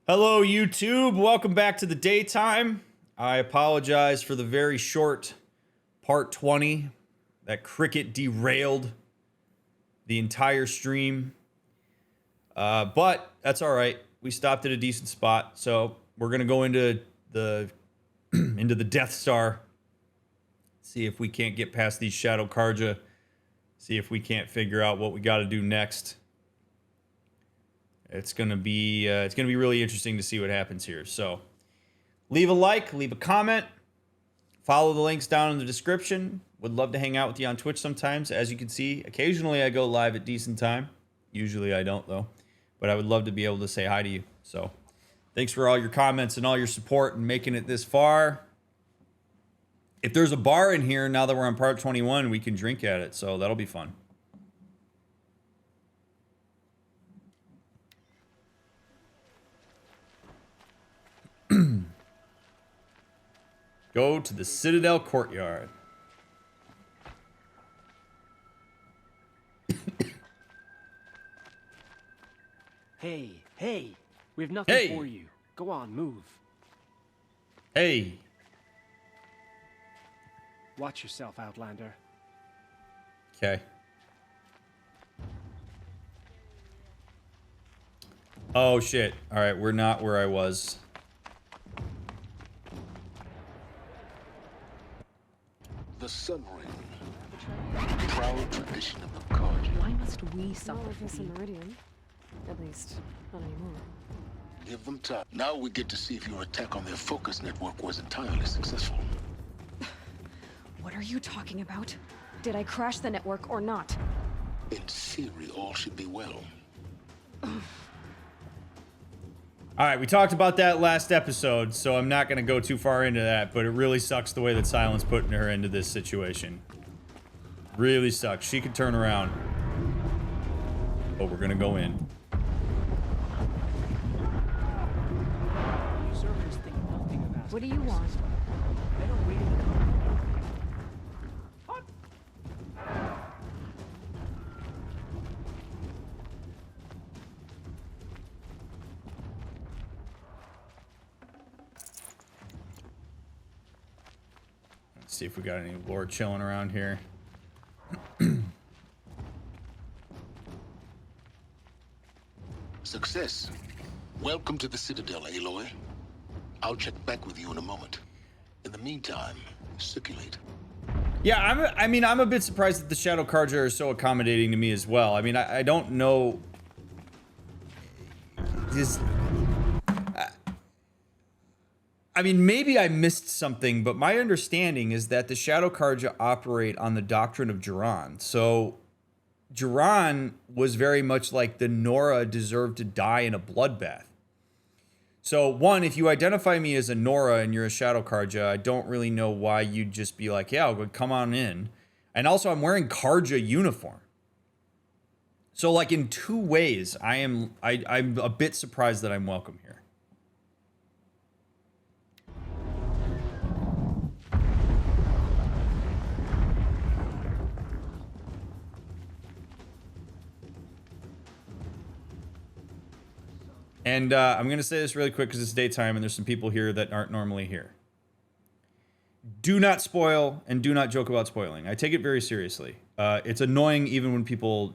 Hello, YouTube. Welcome back to the daytime. I apologize for the very short part 20. That cricket derailed the entire stream. But that's all right. We stopped at a decent spot. So we're going to go into the into the Death Star. See if we can't get past these Shadow Karja. See if we can't figure out what we got to do next. It's gonna be really interesting to see what happens here. So, leave a like, leave a comment, follow the links down in the description. Would love to hang out with you on Twitch sometimes. As you can see, occasionally I go live at decent time. Usually I don't though, but I would love to be able to say hi to you. So, thanks for all your comments and all your support and making it this far. If there's a bar in here now that we're on part 21, we can drink at it. So that'll be fun. Go to the Citadel courtyard. Hey, we have nothing for you. Go on, move. Hey. Watch yourself, Outlander. Okay. Oh shit. All right, we're not where I was. The Sun Ring, proud tradition of the Karja. Why must we suffer Not for with the... machine-ridden. At least, not anymore. Give them time. Now we get to see if your attack on their focus network was entirely successful. What are you talking about? Did I crash the network or not? In theory, all should be well. All right, we talked about that last episode, so I'm not going to go too far into that, but it really sucks the way that Silent's putting her into this situation. Really sucks. She could turn around. But we're going to go in. Usurpers think nothing of What do you want? They don't wait in the corner. Let's see if we got any lore chilling around here. Success. Welcome to the Citadel, Aloy. I'll check back with you in a moment. In the meantime, circulate. Yeah, I'm a bit surprised that the Shadow Karja are so accommodating to me as well. I mean, I don't know. I mean, maybe I missed something, but my understanding is that the Shadow Karja operate on the doctrine of Duran. So, Duran was very much like the Nora deserved to die in a bloodbath. So, one, if you identify me as a Nora and you're a Shadow Karja, I don't really know why you'd just be like, yeah, I'll come on in. And also, I'm wearing Karja uniform. So, like, in two ways, I'm a bit surprised that I'm welcome here. And I'm going to say this really quick because it's daytime and there's some people here that aren't normally here. Do not spoil and do not joke about spoiling. I take it very seriously. It's annoying even when people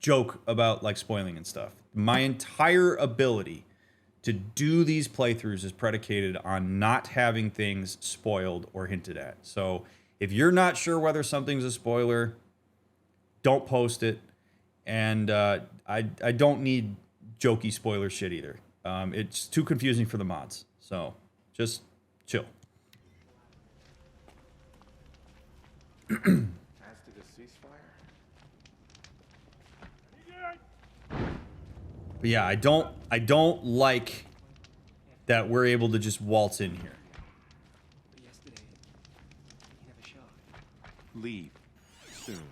joke about like spoiling and stuff. My entire ability to do these playthroughs is predicated on not having things spoiled or hinted at. So if you're not sure whether something's a spoiler, don't post it. And I don't need jokey spoiler shit either. It's too confusing for the mods. So just chill. As to the ceasefire? But yeah, I don't like that we're able to just waltz in here. But yesterday, he never shot. Leave. Soon.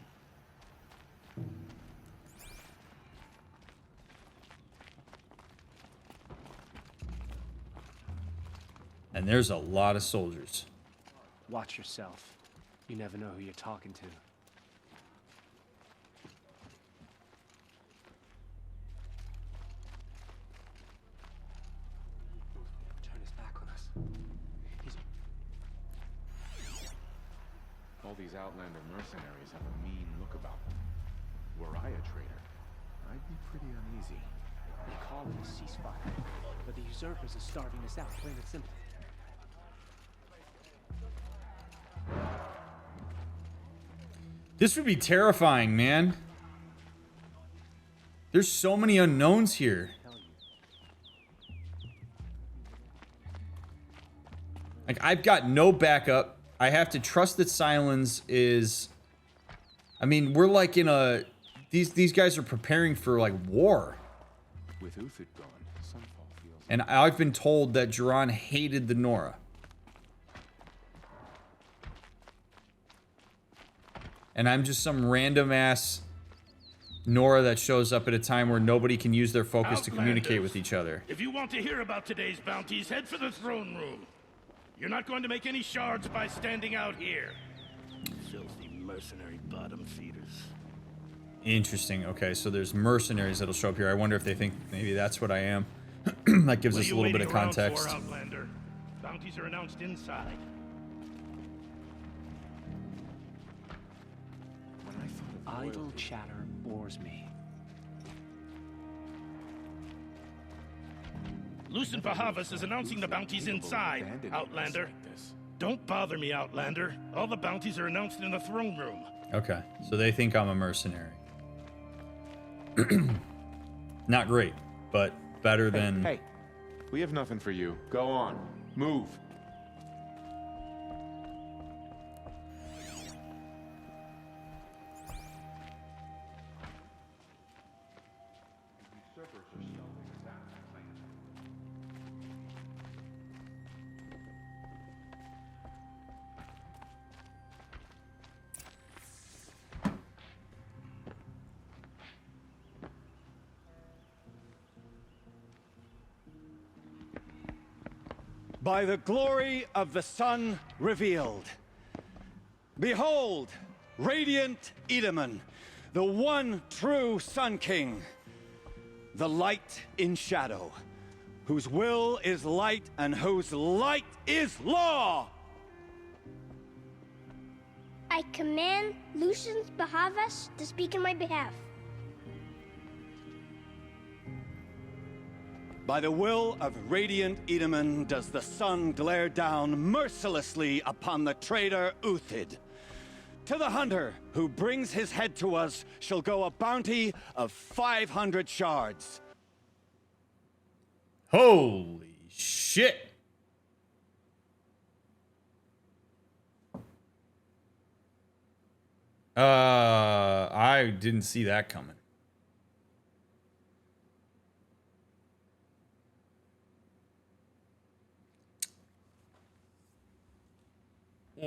And there's a lot of soldiers. Watch yourself. You never know who you're talking to. all these Outlander mercenaries have a mean look about them. Were I a traitor, I'd be pretty uneasy. We call it a ceasefire, but the usurpers are starving us out, plain and simple. This would be terrifying, man. There's so many unknowns here. Like, I've got no backup. I have to trust that silence is... I mean, we're like in a... These guys are preparing for, like, war. With Uthid gone, Sunfall feels... And I've been told that Jiran hated the Nora. And I'm just some random-ass Nora that shows up at a time where nobody can use their focus to communicate with each other. If you want to hear about today's bounties, head for the throne room. You're not going to make any shards by standing out here. Filthy mercenary bottom feeders. Interesting. Okay, so there's mercenaries that'll show up here. I wonder if they think maybe that's what I am. That gives us a little bit of context. Outlander? Bounties are announced inside. When I thought of Idle chatter bores me. Lucen Pahavas is announcing the bounties inside, Outlander. like this. Don't bother me, Outlander. All the bounties are announced in the throne room. Okay, so they think I'm a mercenary. Not great, but better than... Hey, we have nothing for you. Go on. Move. By the glory of the sun revealed. Behold, radiant Edaman, the one true Sun King, the light in shadow, whose will is light and whose light is law. I command Lucen Pahavas to speak in my behalf. By the will of radiant Edaman does the sun glare down mercilessly upon the traitor Uthid. To the hunter who brings his head to us shall go a bounty of 500 shards. Holy shit. I didn't see that coming.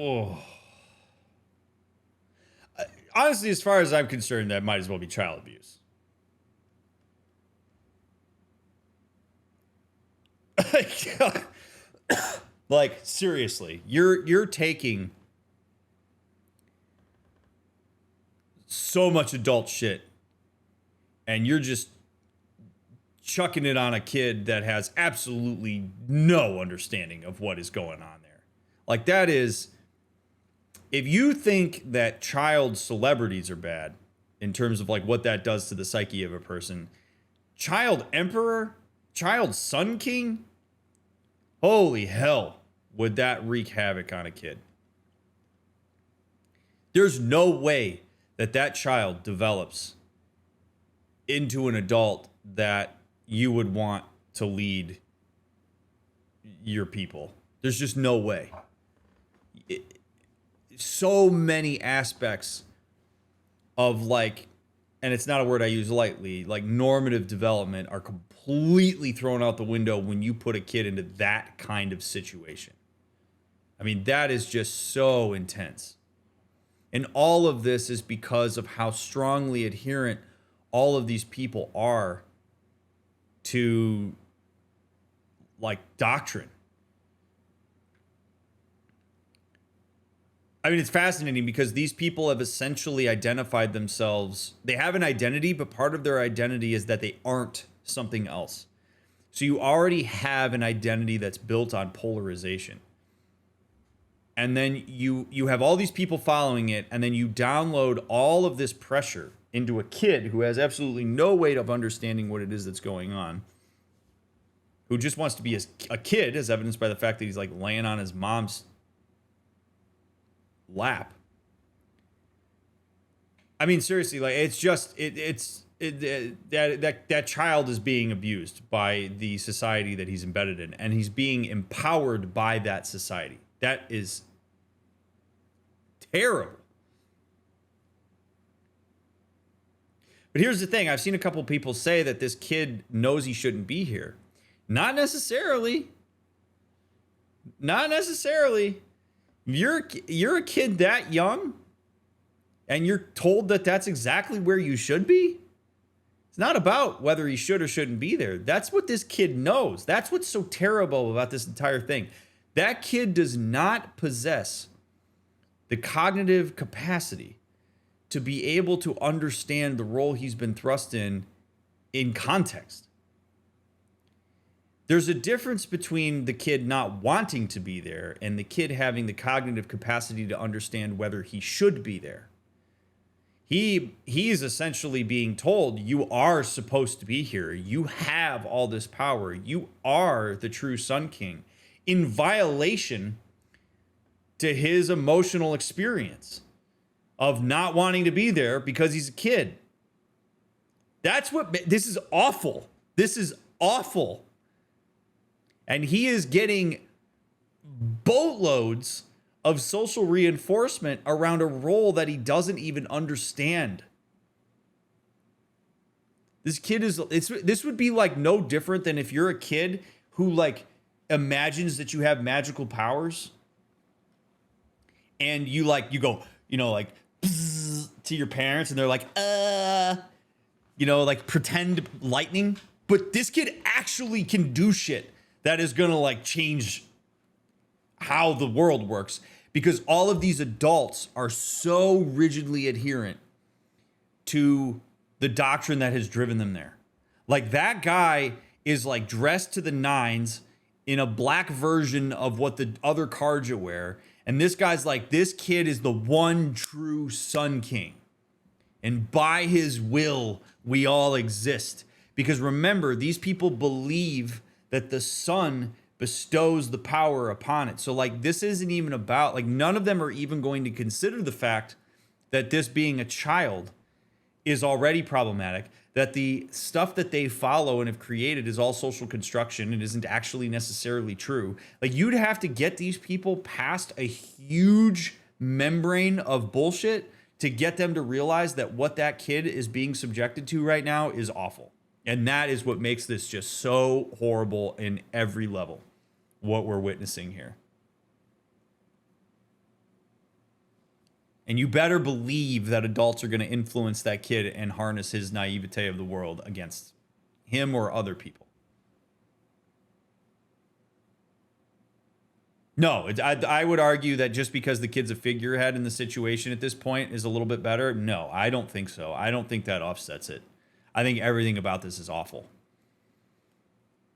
Oh. Honestly, as far as I'm concerned, that might as well be child abuse. Like, seriously, you're taking so much adult shit and you're just chucking it on a kid that has absolutely no understanding of what is going on there. Like, that is... If you think that child celebrities are bad in terms of like what that does to the psyche of a person, child emperor, child sun king, holy hell, would that wreak havoc on a kid. There's no way that that child develops into an adult that you would want to lead your people. There's just no way. So many aspects of like, and it's not a word I use lightly, like normative development are completely thrown out the window when you put a kid into that kind of situation. I mean, that is just so intense. And all of this is because of how strongly adherent all of these people are to like doctrine. I mean, it's fascinating because these people have essentially identified themselves. They have an identity, but part of their identity is that they aren't something else. So you already have an identity that's built on polarization. and then you have all these people following it, and then you download all of this pressure into a kid who has absolutely no way of understanding what it is that's going on, who just wants to be a kid, as evidenced by the fact that he's like laying on his mom's lap. I mean, seriously, like it's just that child is being abused by the society that he's embedded in, and he's being empowered by that society. That is terrible. But here's the thing. I've seen a couple people say that this kid knows he shouldn't be here. Not necessarily. Not necessarily. You're a kid that young, and you're told that that's exactly where you should be. It's not about whether he should or shouldn't be there. That's what this kid knows. That's what's so terrible about this entire thing. That kid does not possess the cognitive capacity to be able to understand the role he's been thrust in context. There's a difference between the kid not wanting to be there and the kid having the cognitive capacity to understand whether he should be there. He's essentially being told, you are supposed to be here. You have all this power. You are the true Sun King, in violation to his emotional experience of not wanting to be there because he's a kid. This is awful. This is awful. And he is getting boatloads of social reinforcement around a role that he doesn't even understand. This would be like no different than if you're a kid who like imagines that you have magical powers, and you go, like to your parents, and they're like, like pretend lightning. But this kid actually can do shit that is gonna like change how the world works, because all of these adults are so rigidly adherent to the doctrine that has driven them there. Like that guy is like dressed to the nines in a black version of what the other cards wear. And this guy's like, this kid is the one true Sun King. And by his will, we all exist. Because remember, these people believe that the sun bestows the power upon it. So like, this isn't even about, like, none of them are even going to consider the fact that this being a child is already problematic, that the stuff that they follow and have created is all social construction and isn't actually necessarily true. Like, you'd have to get these people past a huge membrane of bullshit to get them to realize that what that kid is being subjected to right now is awful. And that is what makes this just so horrible in every level, what we're witnessing here. And you better believe that adults are going to influence that kid and harness his naivete of the world against him or other people. No, I would argue that just because the kid's a figurehead in the situation at this point is a little bit better. No, I don't think so. I don't think that offsets it. I think everything about this is awful.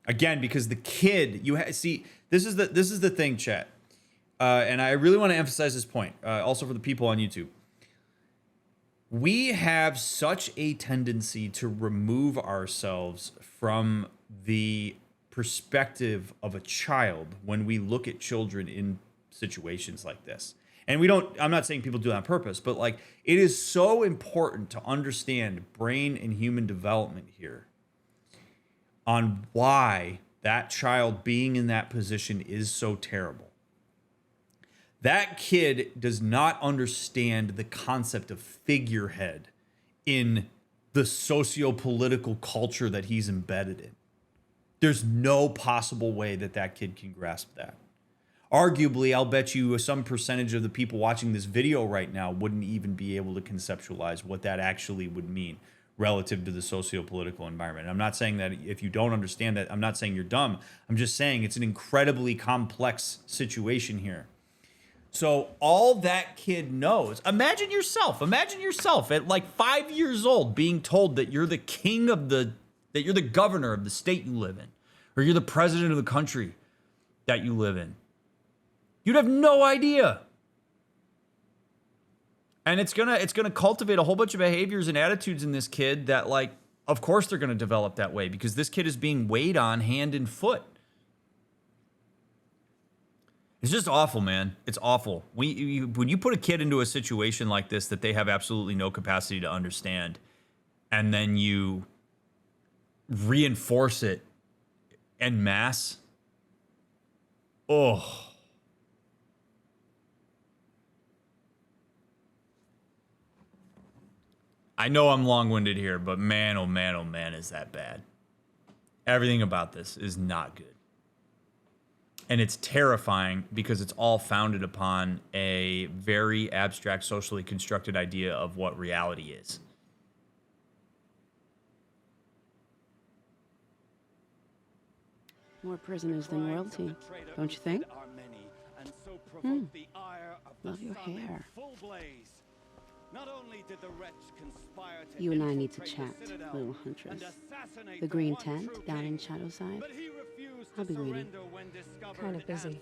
Again, because the kid, see, this is the thing, chat. And I really want to emphasize this point, also for the people on YouTube. We have such a tendency to remove ourselves from the perspective of a child when we look at children in situations like this. And I'm not saying people do that on purpose, but like, it is so important to understand brain and human development here on why that child being in that position is so terrible. That kid does not understand the concept of figurehead in the socio-political culture that he's embedded in. There's no possible way that kid can grasp that. Arguably, I'll bet you some percentage of the people watching this video right now wouldn't even be able to conceptualize what that actually would mean relative to the socio-political environment. And I'm not saying that if you don't understand that, I'm not saying you're dumb. I'm just saying it's an incredibly complex situation here. So all that kid knows, imagine yourself at like 5 years old being told that you're the king of that you're the governor of the state you live in, or you're the president of the country that you live in. You'd have no idea. And it's gonna cultivate a whole bunch of behaviors and attitudes in this kid that, like, of course they're gonna develop that way because this kid is being weighed on hand and foot. It's just awful, man. It's awful. When you put a kid into a situation like this that they have absolutely no capacity to understand, and then you reinforce it en masse, oh. I know I'm long-winded here, but man, oh man, is that bad. Everything about this is not good. And it's terrifying because it's all founded upon a very abstract, socially constructed idea of what reality is. More prisoners than royalty, don't you think? Love your hair. You and I need to chat, little huntress. The green tent down in Shadowside? I'll be waiting. Kind of busy.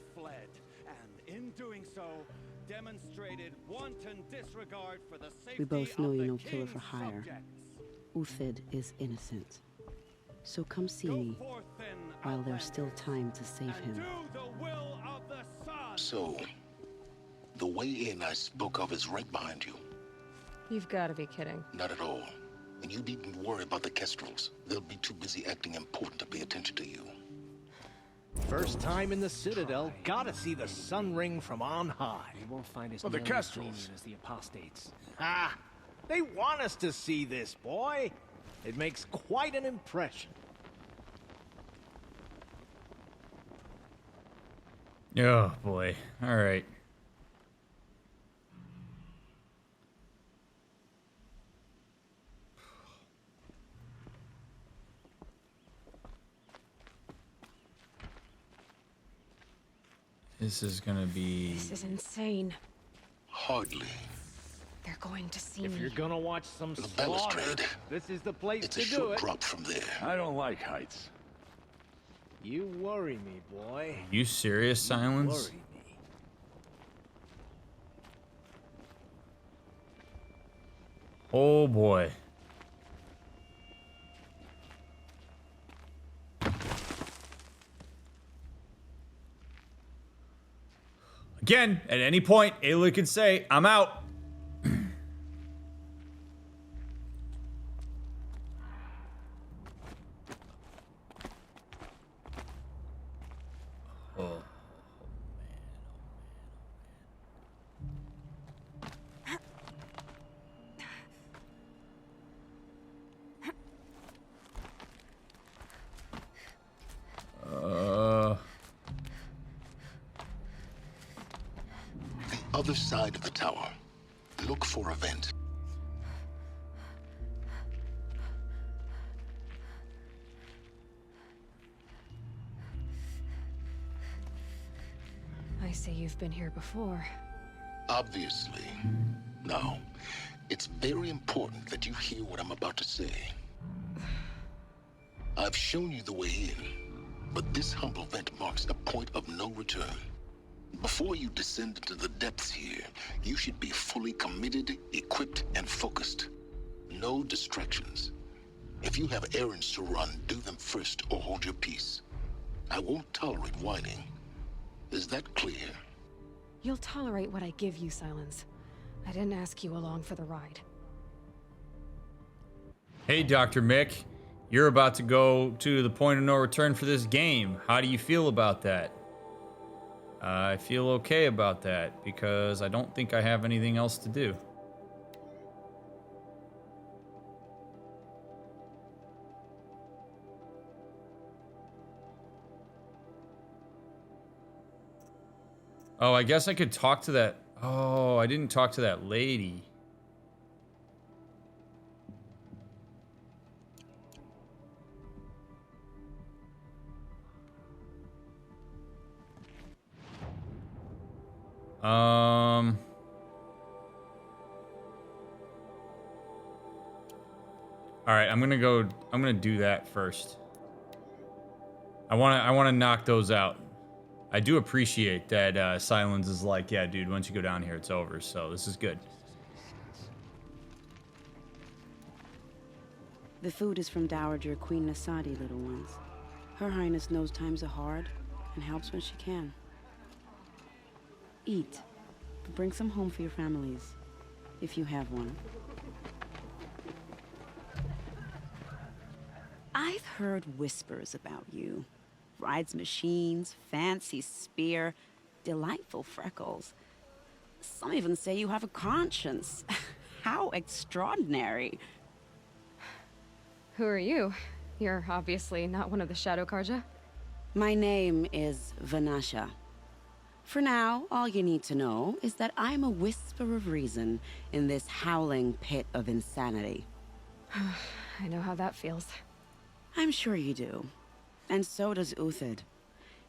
We both know you're no killer for hire. Uthid is innocent. So come see me while there's still time to save him. So, the way in I spoke of is right behind you. You've got to be kidding. Not at all. And you needn't worry about the Kestrels. They'll be too busy acting important to pay attention to you. First time in the Citadel, gotta see the sun ring from on high. They won't find us Well, the nearly as Kestrels. lenient as the apostates. Ah, they want us to see this, boy. It makes quite an impression. Oh, boy. All right. This is gonna be... This is insane. Hardly. They're going to see If me. you're gonna watch some The slaughter, balustrade. this is the place It's a to do short it. drop from there. I don't like heights. You worry me, boy. You serious, Silence? Worry me. Oh, boy. Again, at any point, Aloy can say, I'm out. Oh. Other side of the tower. Look for a vent. I see you've been here before. Obviously. Now, it's very important that you hear what I'm about to say. I've shown you the way in, but this humble vent marks a point of no return. Before you descend into the depths here, you should be fully committed, equipped, and focused. No distractions. If you have errands to run, do them first or hold your peace. I won't tolerate whining. Is that clear? You'll tolerate what I give you, Silence. I didn't ask you along for the ride. Hey, DrMick. You're about to go to the point of no return for this game. How do you feel about that? I feel okay about that because I don't think I have anything else to do. Oh, I guess I could talk to that. Oh, I didn't talk to that lady. All right, I'm gonna do that first. I wanna knock those out. I do appreciate that Silence is like, yeah, dude, once you go down here, it's over. So this is good. The food is from Dowager Queen Nasadi, little ones. Her Highness knows times are hard and helps when she can. Eat, but bring some home for your families, if you have one. I've heard whispers about you. Rides machines, fancy spear, delightful freckles. Some even say you have a conscience. How extraordinary. Who are you? You're obviously not one of the Shadow Karja. My name is Vanasha. For now, all you need to know is that I'm a whisper of reason in this howling pit of insanity. I know how that feels. I'm sure you do. And so does Uthid.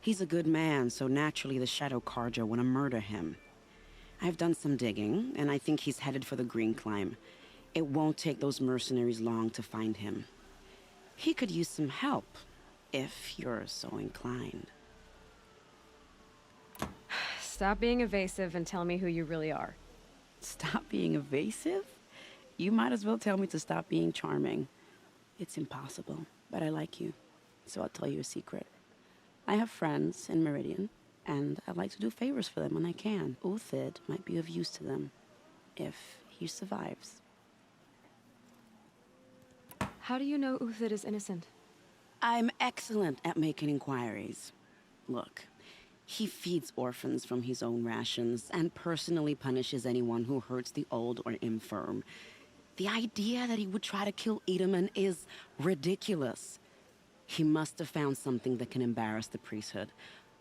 He's a good man, so naturally the Shadow Karja want to murder him. I've done some digging, and I think he's headed for the Green Climb. It won't take those mercenaries long to find him. He could use some help, if you're so inclined. Stop being evasive and tell me who you really are. Stop being evasive? You might as well tell me to stop being charming. It's impossible, but I like you. So I'll tell you a secret. I have friends in Meridian, and I like to do favors for them when I can. Uthid might be of use to them, if he survives. How do you know Uthid is innocent? I'm excellent at making inquiries. Look, he feeds orphans from his own rations and personally punishes anyone who hurts the old or infirm. The idea that he would try to kill Edelman is ridiculous. He must have found something that can embarrass the priesthood.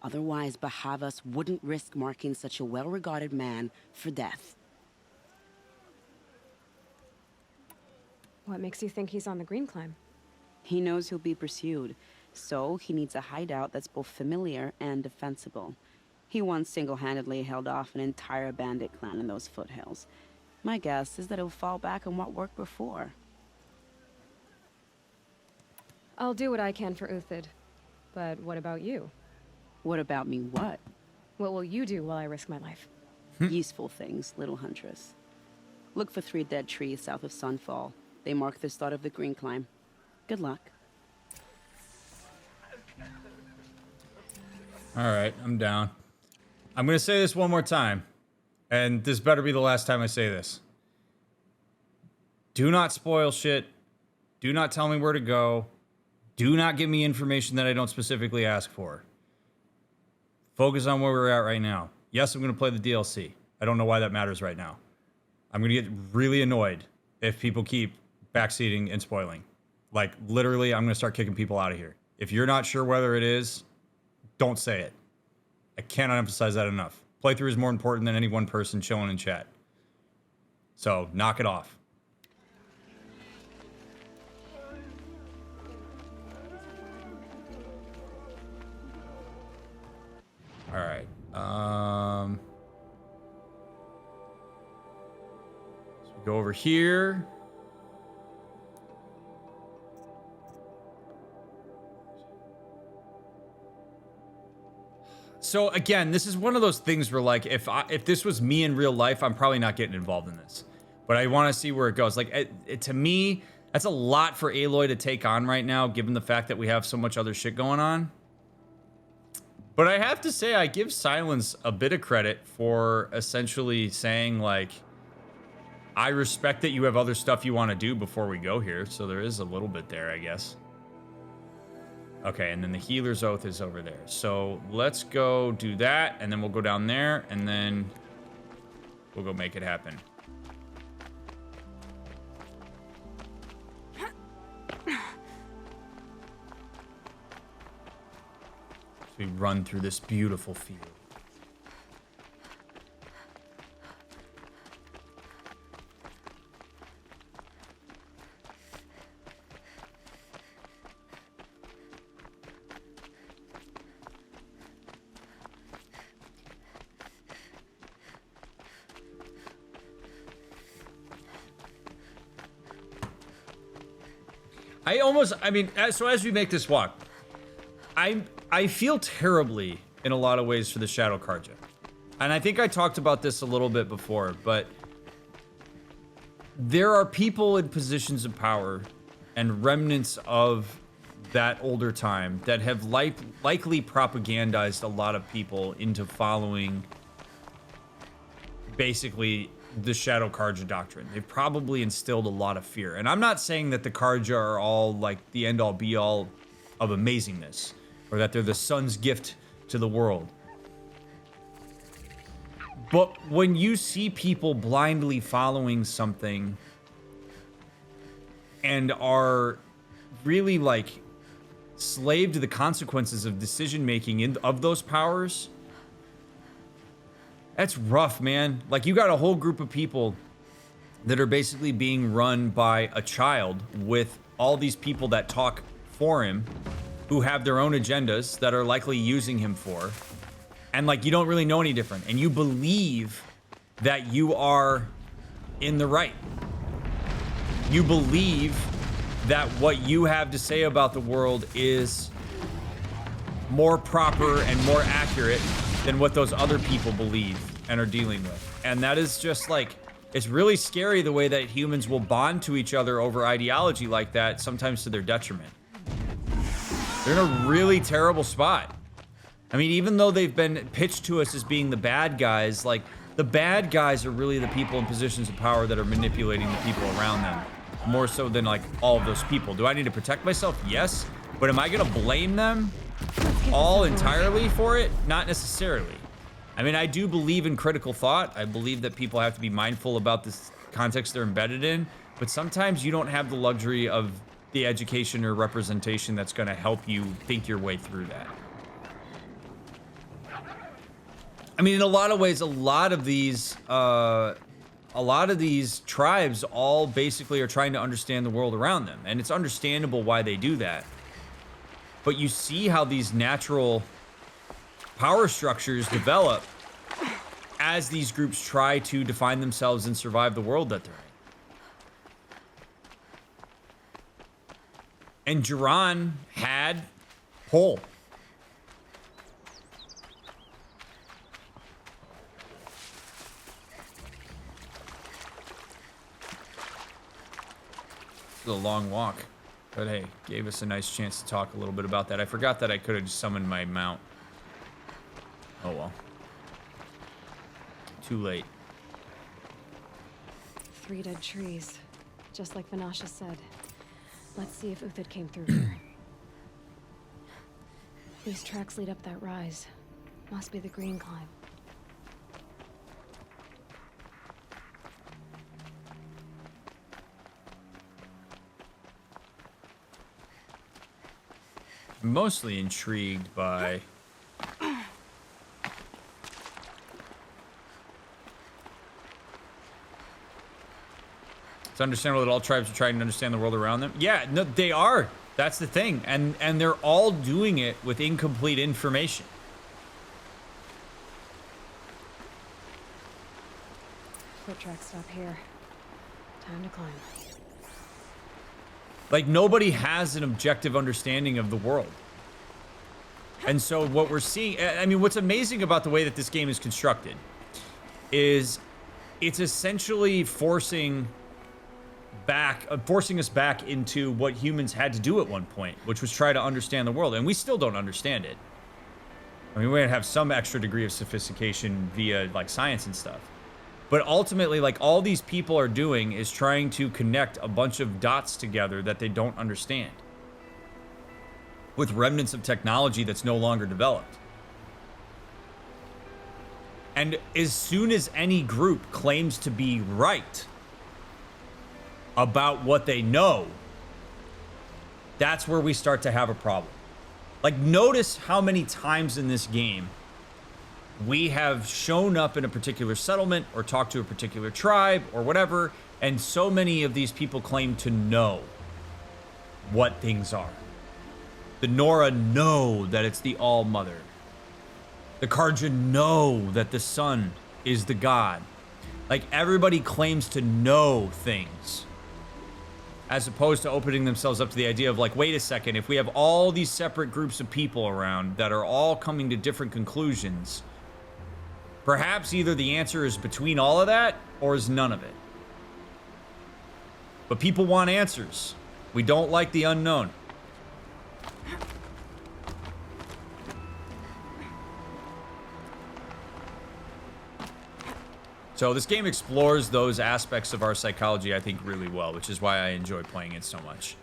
Otherwise, Bahavas wouldn't risk marking such a well-regarded man for death. What makes you think he's on the Green Climb? He knows he'll be pursued, so he needs a hideout that's both familiar and defensible. He once single-handedly held off an entire bandit clan in those foothills. My guess is that he'll fall back on what worked before. I'll do what I can for Uthid. But what about you? What about me what? What will you do while I risk my life? Useful things, little huntress. Look for 3 dead trees south of Sunfall. They mark the start of the Green Climb. Good luck. All right, I'm down. I'm going to say this one more time, and this better be the last time I say this. Do not spoil shit. Do not tell me where to go. Do not give me information that I don't specifically ask for. Focus on where we're at right now. Yes, I'm going to play the DLC. I don't know why that matters right now. I'm going to get really annoyed if people keep backseating and spoiling. Like, literally, I'm going to start kicking people out of here. If you're not sure whether it is, don't say it. I cannot emphasize that enough. Playthrough is more important than any one person chilling in chat. So, knock it off. All right. So we go over here. So again, this is one of those things where, like, if this was me in real life, I'm probably not getting involved in this. But I want to see where it goes. Like, to me, that's a lot for Aloy to take on right now, given the fact that we have so much other shit going on. But I have to say, I give Silence a bit of credit for essentially saying, like, I respect that you have other stuff you want to do before we go here. So there is a little bit there, I guess. Okay, and then the Healer's Oath is over there. So let's go do that, and then we'll go down there, and then we'll go make it happen. So we run through this beautiful field. So as we make this walk, I feel terribly in a lot of ways for the Shadow Karja. And I think I talked about this a little bit before, but there are people in positions of power and remnants of that older time that have likely propagandized a lot of people into following basically the Shadow Karja doctrine. They've probably instilled a lot of fear. And I'm not saying that the Karja are all like the end all be all of amazingness, or that they're the sun's gift to the world. But when you see people blindly following something and are really like slave to the consequences of decision making of those powers, that's rough, man. Like, you got a whole group of people that are basically being run by a child with all these people that talk for him, who have their own agendas that are likely using him for, and like, you don't really know any different, and you believe that you are in the right. You believe that what you have to say about the world is more proper and more accurate than what those other people believe and are dealing with. And that is just like, it's really scary the way that humans will bond to each other over ideology like that, sometimes to their detriment. They're in a really terrible spot. I mean, even though they've been pitched to us as being the bad guys, like, the bad guys are really the people in positions of power that are manipulating the people around them, more so than like all of those people. Do I need to protect myself? Yes. But am I gonna blame them all entirely for it? Not necessarily. I mean, I do believe in critical thought. I believe that people have to be mindful about this context they're embedded in, but sometimes you don't have the luxury of the education or representation that's gonna help you think your way through that. I mean, in a lot of ways, a lot of these tribes all basically are trying to understand the world around them, and it's understandable why they do that. But you see how these natural power structures develop as these groups try to define themselves and survive the world that they're in. And Jiran had Hole. It was a long walk, but hey, gave us a nice chance to talk a little bit about that. I forgot that I could have just summoned my mount. Oh well. Too late. 3 dead trees, just like Vanasha said. Let's see if Uthid came through here. These tracks lead up that rise. Must be the green climb. I'm mostly intrigued by it's understandable that all tribes are trying to understand the world around them. Yeah, no, they are. That's the thing. And they're all doing it with incomplete information. Foot tracks stop here. Time to climb. Like, nobody has an objective understanding of the world. And so what we're seeing, I mean, what's amazing about the way that this game is constructed is it's essentially forcing us back into what humans had to do at one point, which was try to understand the world. And we still don't understand it. I mean, we're gonna have some extra degree of sophistication via like science and stuff. But ultimately, like, all these people are doing is trying to connect a bunch of dots together that they don't understand, with remnants of technology that's no longer developed. And as soon as any group claims to be right about what they know, that's where we start to have a problem. Like, notice how many times in this game we have shown up in a particular settlement or talked to a particular tribe or whatever, and so many of these people claim to know what things are. The Nora know that it's the All-Mother. The Karja know that the sun is the god. Like, everybody claims to know things. as opposed to opening themselves up to the idea of like, wait a second, if we have all these separate groups of people around that are all coming to different conclusions, perhaps either the answer is between all of that or is none of it. But people want answers. We don't like the unknown. So this game explores those aspects of our psychology, I think, really well, which is why I enjoy playing it so much.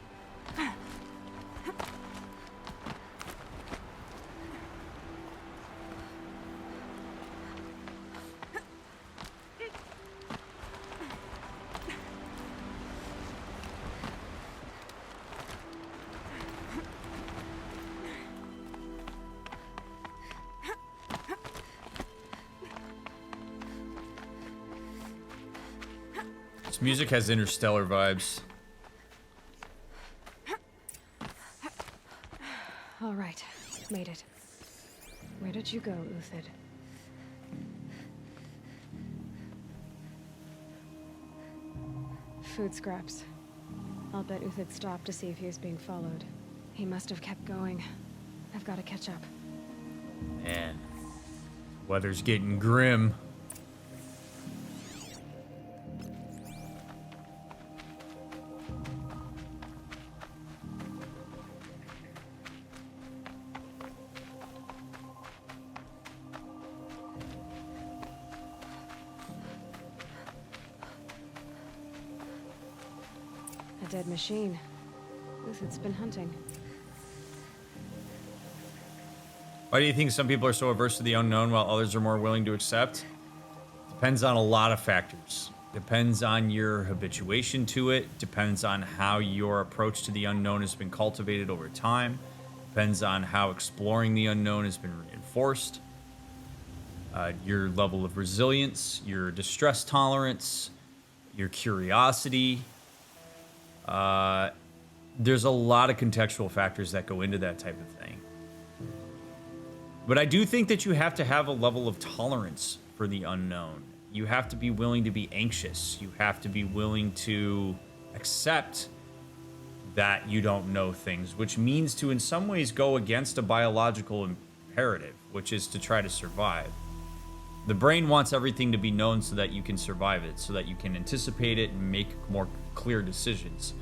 This music has interstellar vibes. All right, made it. Where did you go, Uthid? Food scraps. I'll bet Uthid stopped to see if he was being followed. He must have kept going. I've got to catch up. Man, weather's getting grim. A dead machine. Uthid's been hunting. Why do you think some people are so averse to the unknown while others are more willing to accept? Depends on a lot of factors. Depends on your habituation to it. Depends on how your approach to the unknown has been cultivated over time. Depends on how exploring the unknown has been reinforced. Your level of resilience, your distress tolerance, your curiosity. There's a lot of contextual factors that go into that type of thing. But I do think that you have to have a level of tolerance for the unknown. You have to be willing to be anxious. You have to be willing to accept that you don't know things, which means to, in some ways, go against a biological imperative, which is to try to survive. The brain wants everything to be known so that you can survive it, so that you can anticipate it and make more clear decisions.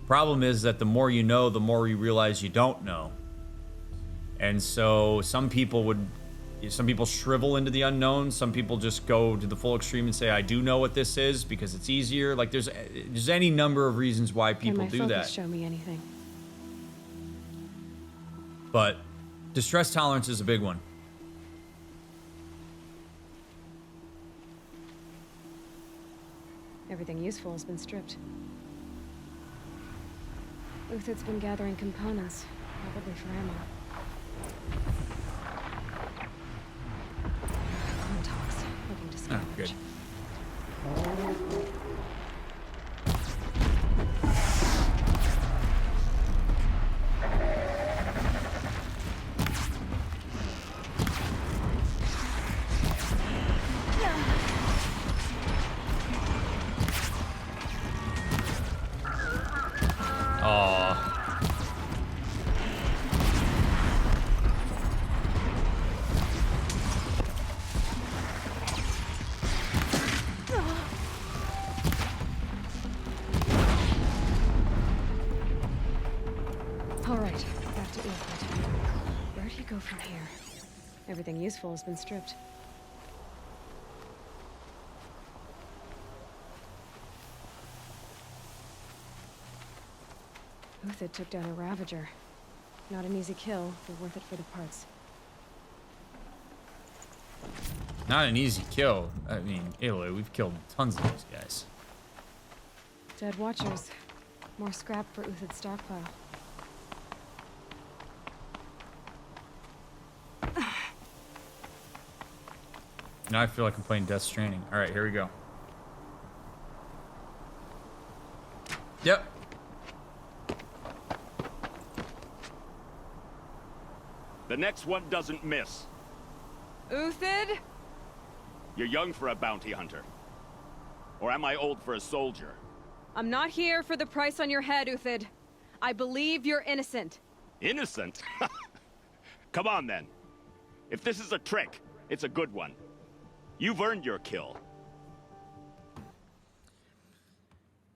Problem is that the more you know, the more you realize you don't know. And so some people shrivel into the unknown. Some people just go to the full extreme and say, I do know what this is because it's easier. Like there's any number of reasons why people do that. Can my focus show me anything? But distress tolerance is a big one. Everything useful has been stripped. Uthid's been gathering components, probably for ammo. Contacts, looking to scavenge. Oh, good. Everything useful has been stripped. Uthid took down a Ravager. Not an easy kill, but worth it for the parts. Not an easy kill. I mean, Aloy, we've killed tons of these guys. Dead Watchers. More scrap for Uthid's stockpile. Now I feel like I'm playing Death Stranding. All right, here we go. Yep. The next one doesn't miss. Uthid? You're young for a bounty hunter. Or am I old for a soldier? I'm not here for the price on your head, Uthid. I believe you're innocent. Innocent? Come on, then. If this is a trick, it's a good one. You've earned your kill.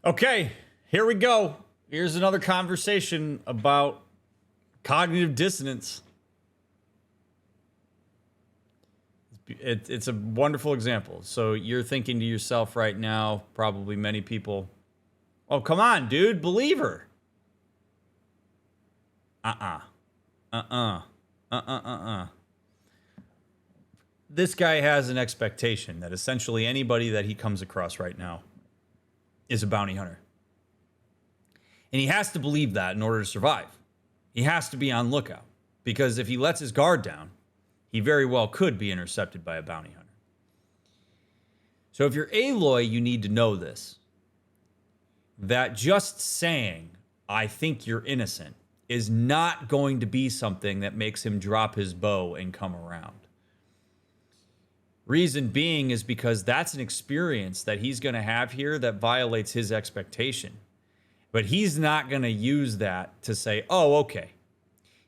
Okay, here we go. Here's another conversation about cognitive dissonance. It's a wonderful example. So you're thinking to yourself right now, probably many people, oh, come on, dude, believe her. This guy has an expectation that essentially anybody that he comes across right now is a bounty hunter. And he has to believe that in order to survive. He has to be on lookout, because if he lets his guard down, he very well could be intercepted by a bounty hunter. So if you're Aloy, you need to know this. That just saying, I think you're innocent, is not going to be something that makes him drop his bow and come around. Reason being is because that's an experience that he's going to have here that violates his expectation. But he's not going to use that to say, oh, okay.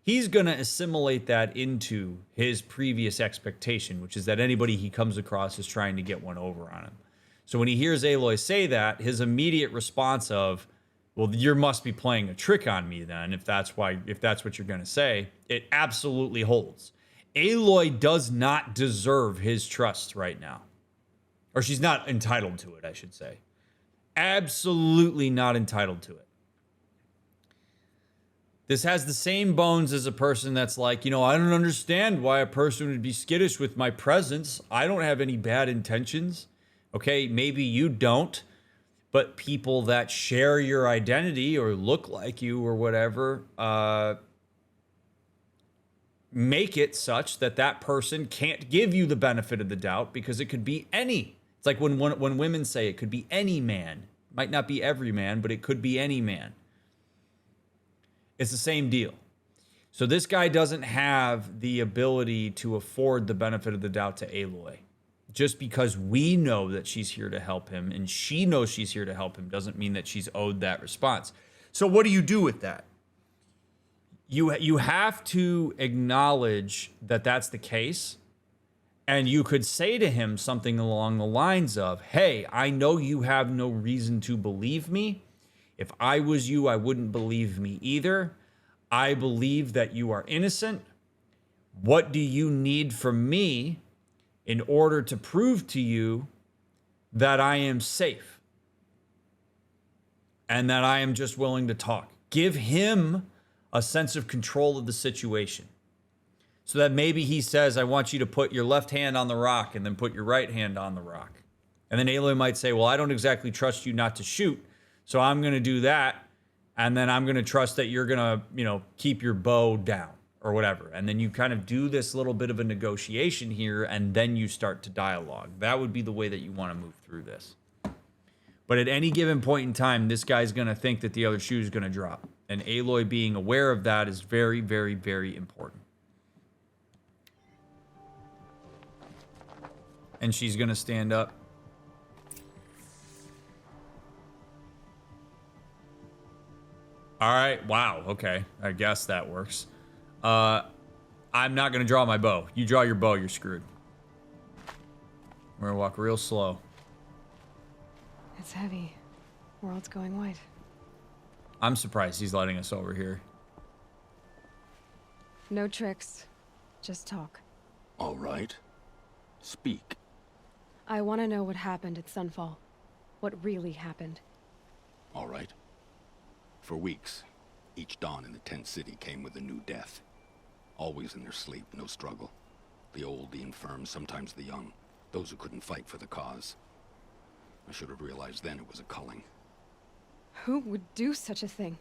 He's going to assimilate that into his previous expectation, which is that anybody he comes across is trying to get one over on him. So when he hears Aloy say that, his immediate response of, well, you must be playing a trick on me then, if that's what you're going to say, it absolutely holds. Aloy does not deserve his trust right now. Or she's not entitled to it, I should say. Absolutely not entitled to it. This has the same bones as a person that's like, I don't understand why a person would be skittish with my presence. I don't have any bad intentions. Okay, maybe you don't. But people that share your identity or look like you or whatever make it such that that person can't give you the benefit of the doubt, because it could be any. It's like when women say it could be any man. Might not be every man, but it could be any man. It's the same deal. So this guy doesn't have the ability to afford the benefit of the doubt to Aloy. Just because we know that she's here to help him and she knows she's here to help him doesn't mean that she's owed that response. So what do you do with that? You have to acknowledge that that's the case. And you could say to him something along the lines of, hey, I know you have no reason to believe me. If I was you, I wouldn't believe me either. I believe that you are innocent. What do you need from me in order to prove to you that I am safe and that I am just willing to talk? Give him a sense of control of the situation. So that maybe he says, I want you to put your left hand on the rock and then put your right hand on the rock. And then Aloy might say, well, I don't exactly trust you not to shoot, so I'm going to do that. And then I'm going to trust that you're going to, keep your bow down or whatever. And then you kind of do this little bit of a negotiation here, and then you start to dialogue. That would be the way that you want to move through this. But at any given point in time, this guy's going to think that the other shoe is going to drop. And Aloy being aware of that is very, very, very important. And she's going to stand up. All right. Wow. Okay. I guess that works. I'm not going to draw my bow. You draw your bow, you're screwed. We're going to walk real slow. It's heavy. World's going white. I'm surprised he's letting us over here. No tricks. Just talk. All right. Speak. I want to know what happened at Sunfall. What really happened. All right. For weeks, each dawn in the tent city came with a new death. Always in their sleep, no struggle. The old, the infirm, sometimes the young. Those who couldn't fight for the cause. I should have realized then it was a culling. Who would do such a thing?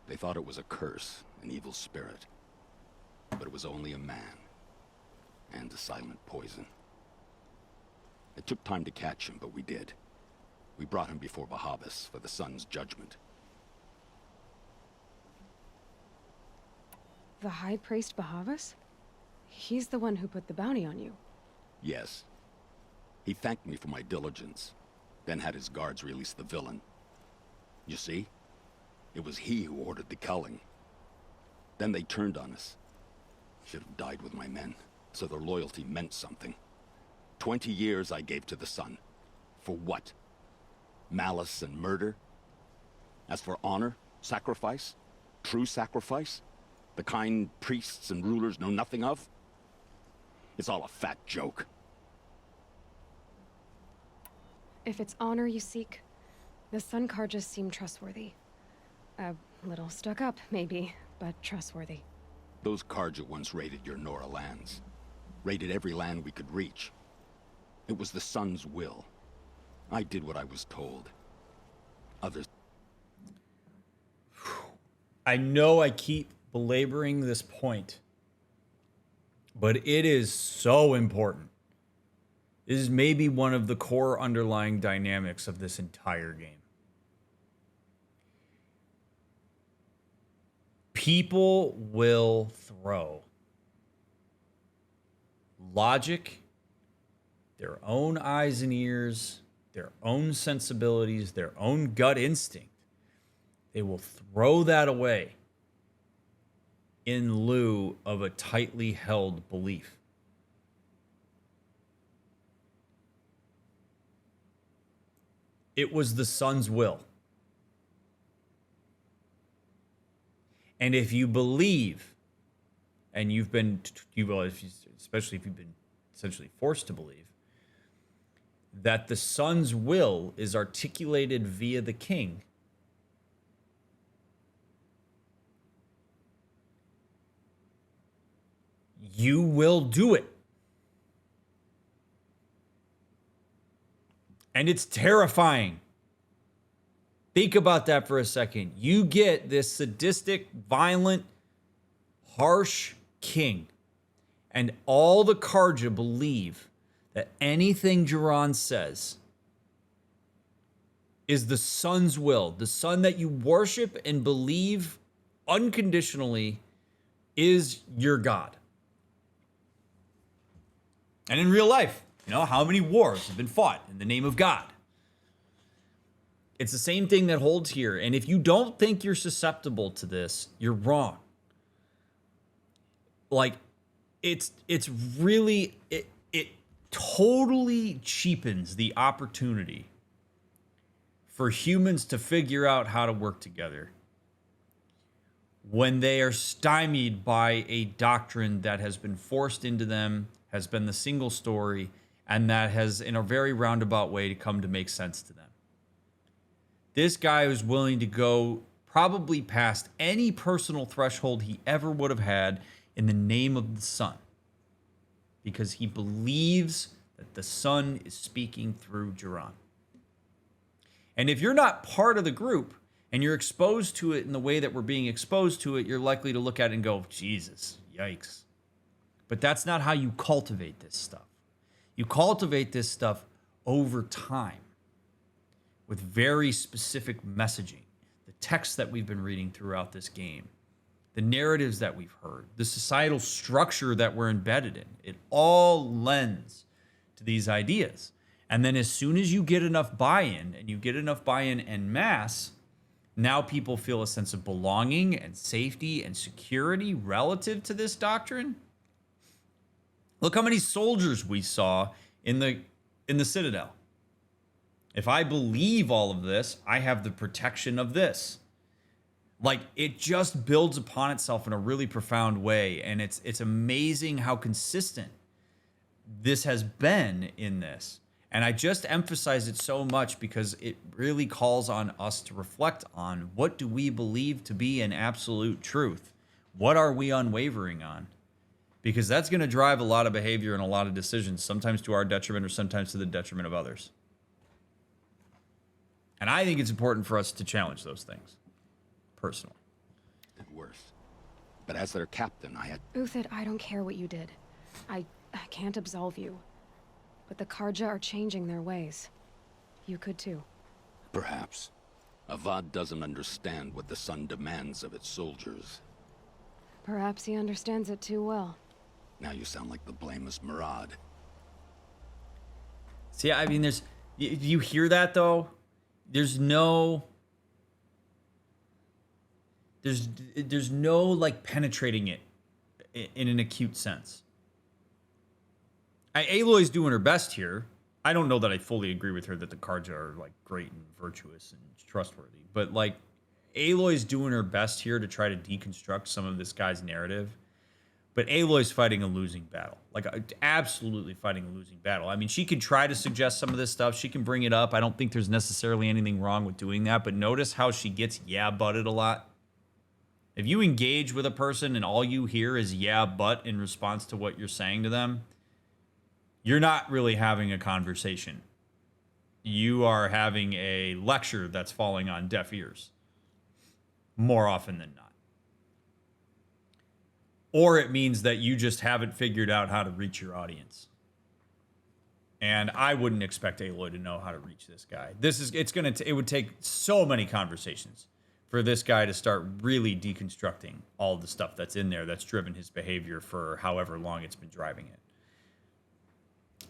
They thought it was a curse, an evil spirit. But it was only a man. And a silent poison. It took time to catch him, but we did. We brought him before Bahavas for the sun's judgment. The High Priest Bahavas? He's the one who put the bounty on you. Yes. He thanked me for my diligence, then had his guards release the villain. You see? It was he who ordered the culling. Then they turned on us. Should have died with my men, so their loyalty meant something. 20 years I gave to the Sun. For what? Malice and murder? As for honor, sacrifice, true sacrifice, the kind priests and rulers know nothing of, it's all a fat joke. If it's honor you seek, the Sun Carjas seem trustworthy. A little stuck up, maybe, but trustworthy. Those Carja once raided your Nora lands. Raided every land we could reach. It was the Sun's will. I did what I was told. Others... I know I keep belaboring this point, but it is so important. This is maybe one of the core underlying dynamics of this entire game. People will throw logic, their own eyes and ears, their own sensibilities, their own gut instinct. They will throw that away in lieu of a tightly held belief. It was the Sun's will. And if you believe, and you've been, especially if you've been essentially forced to believe, that the Sun's will is articulated via the king, you will do it. And it's terrifying. Think about that for a second. You get this sadistic, violent, harsh king, and all the Carja believe that anything Jiran says is the Sun's will. The Sun that you worship and believe unconditionally is your God. And in real life, you know, how many wars have been fought in the name of God? It's the same thing that holds here. And if you don't think you're susceptible to this, you're wrong. Like, it's really, it totally cheapens the opportunity for humans to figure out how to work together when they are stymied by a doctrine that has been forced into them, has been the single story, and that has, in a very roundabout way, to come to make sense to them. This guy was willing to go probably past any personal threshold he ever would have had in the name of the Sun, because he believes that the Sun is speaking through Jiran. And if you're not part of the group and you're exposed to it in the way that we're being exposed to it, you're likely to look at it and go, Jesus, yikes. But that's not how you cultivate this stuff. You cultivate this stuff over time with very specific messaging. The text that we've been reading throughout this game, the narratives that we've heard, the societal structure that we're embedded in, it all lends to these ideas. And then as soon as you get enough buy-in, and you get enough buy-in en masse, now people feel a sense of belonging and safety and security relative to this doctrine. Look how many soldiers we saw in the Citadel. If I believe all of this, I have the protection of this. Like, it just builds upon itself in a really profound way, and it's amazing how consistent this has been in this. And I just emphasize it so much because it really calls on us to reflect on, what do we believe to be an absolute truth? What are we unwavering on? Because that's going to drive a lot of behavior and a lot of decisions, sometimes to our detriment or sometimes to the detriment of others. And I think it's important for us to challenge those things, personally. And worse. But as their captain, I had... Uthid, I don't care what you did. I can't absolve you. But the Carja are changing their ways. You could too. Perhaps. Avad doesn't understand what the Sun demands of its soldiers. Perhaps he understands it too well. Now you sound like the blameless Murad. See, I mean, you hear that, though? There's no There's no like penetrating it in an acute sense. Aloy's doing her best here. I don't know that I fully agree with her that the Karja are like great and virtuous and trustworthy, but like Aloy's doing her best here to try to deconstruct some of this guy's narrative. But Aloy's fighting a losing battle, like absolutely fighting a losing battle. I mean, she can try to suggest some of this stuff. She can bring it up. I don't think there's necessarily anything wrong with doing that. But notice how she gets yeah-butted a lot. If you engage with a person and all you hear is yeah, but in response to what you're saying to them, you're not really having a conversation. You are having a lecture that's falling on deaf ears more often than not. Or it means that you just haven't figured out how to reach your audience. And I wouldn't expect Aloy to know how to reach this guy. It would take so many conversations for this guy to start really deconstructing all of the stuff that's in there that's driven his behavior for however long it's been driving it.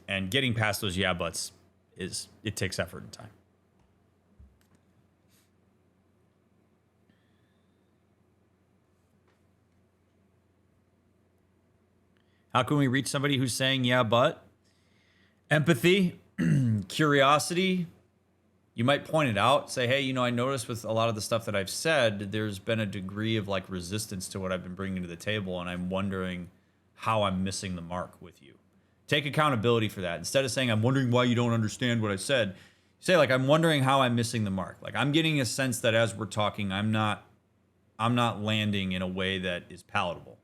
And getting past those yeah buts it takes effort and time. How can we reach somebody who's saying yeah but? Empathy, curiosity. You might point it out, say, hey, I noticed with a lot of the stuff that I've said, there's been a degree of like resistance to what I've been bringing to the table, and I'm wondering how I'm missing the mark with you. Take accountability for that. Instead of saying, I'm wondering why you don't understand what I said, say like, I'm wondering how I'm missing the mark. Like I'm getting a sense that as we're talking, I'm not landing in a way that is palatable.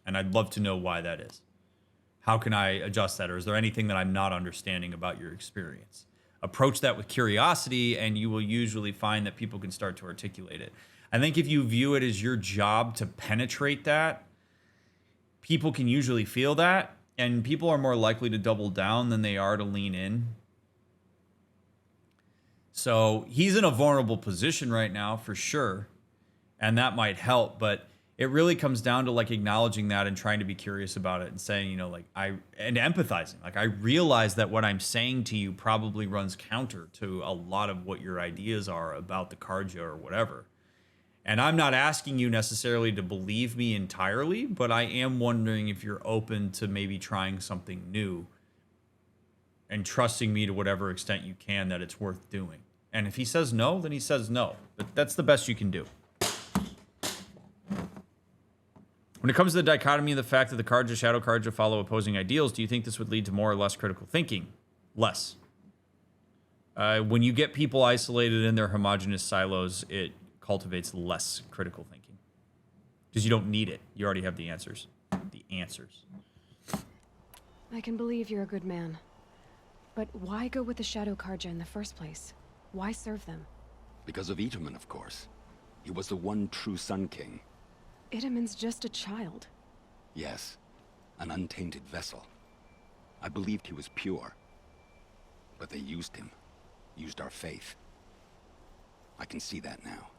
And I'd love to know why that is. How can I adjust that? Or is there anything that I'm not understanding about your experience? Approach that with curiosity, and you will usually find that people can start to articulate it. I think if you view it as your job to penetrate that, people can usually feel that, and people are more likely to double down than they are to lean in. So he's in a vulnerable position right now, for sure, and that might help, but it really comes down to like acknowledging that and trying to be curious about it and saying, and empathizing. Like I realize that what I'm saying to you probably runs counter to a lot of what your ideas are about the Karja or whatever. And I'm not asking you necessarily to believe me entirely, but I am wondering if you're open to maybe trying something new and trusting me to whatever extent you can that it's worth doing. And if he says no, then he says no. But that's the best you can do. When it comes to the dichotomy of the fact that the Karja, Shadow Karja follow opposing ideals, do you think this would lead to more or less critical thinking? Less. When you get people isolated in their homogenous silos, it cultivates less critical thinking. Because you don't need it. You already have the answers. The answers. I can believe you're a good man. But why go with the Shadow Karja in the first place? Why serve them? Because of Itaman, of course. He was the one true Sun King. Itaman's just a child. Yes, an untainted vessel. I believed he was pure. But they used him. Used our faith. I can see that now.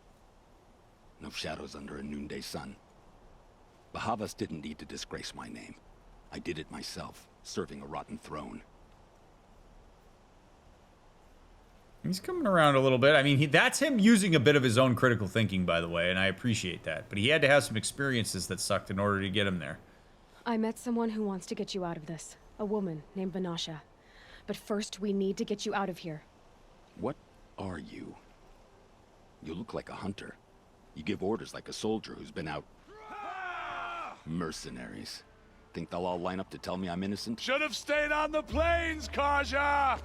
No shadows under a noonday sun. Bahavas didn't need to disgrace my name. I did it myself, serving a rotten throne. He's coming around a little bit. I mean, that's him using a bit of his own critical thinking, by the way, and I appreciate that. But he had to have some experiences that sucked in order to get him there. I met someone who wants to get you out of this. A woman named Vanasha. But first, we need to get you out of here. What are you? You look like a hunter. You give orders like a soldier who's been out... Mercenaries. Think they'll all line up to tell me I'm innocent? Should have stayed on the plains, Karja!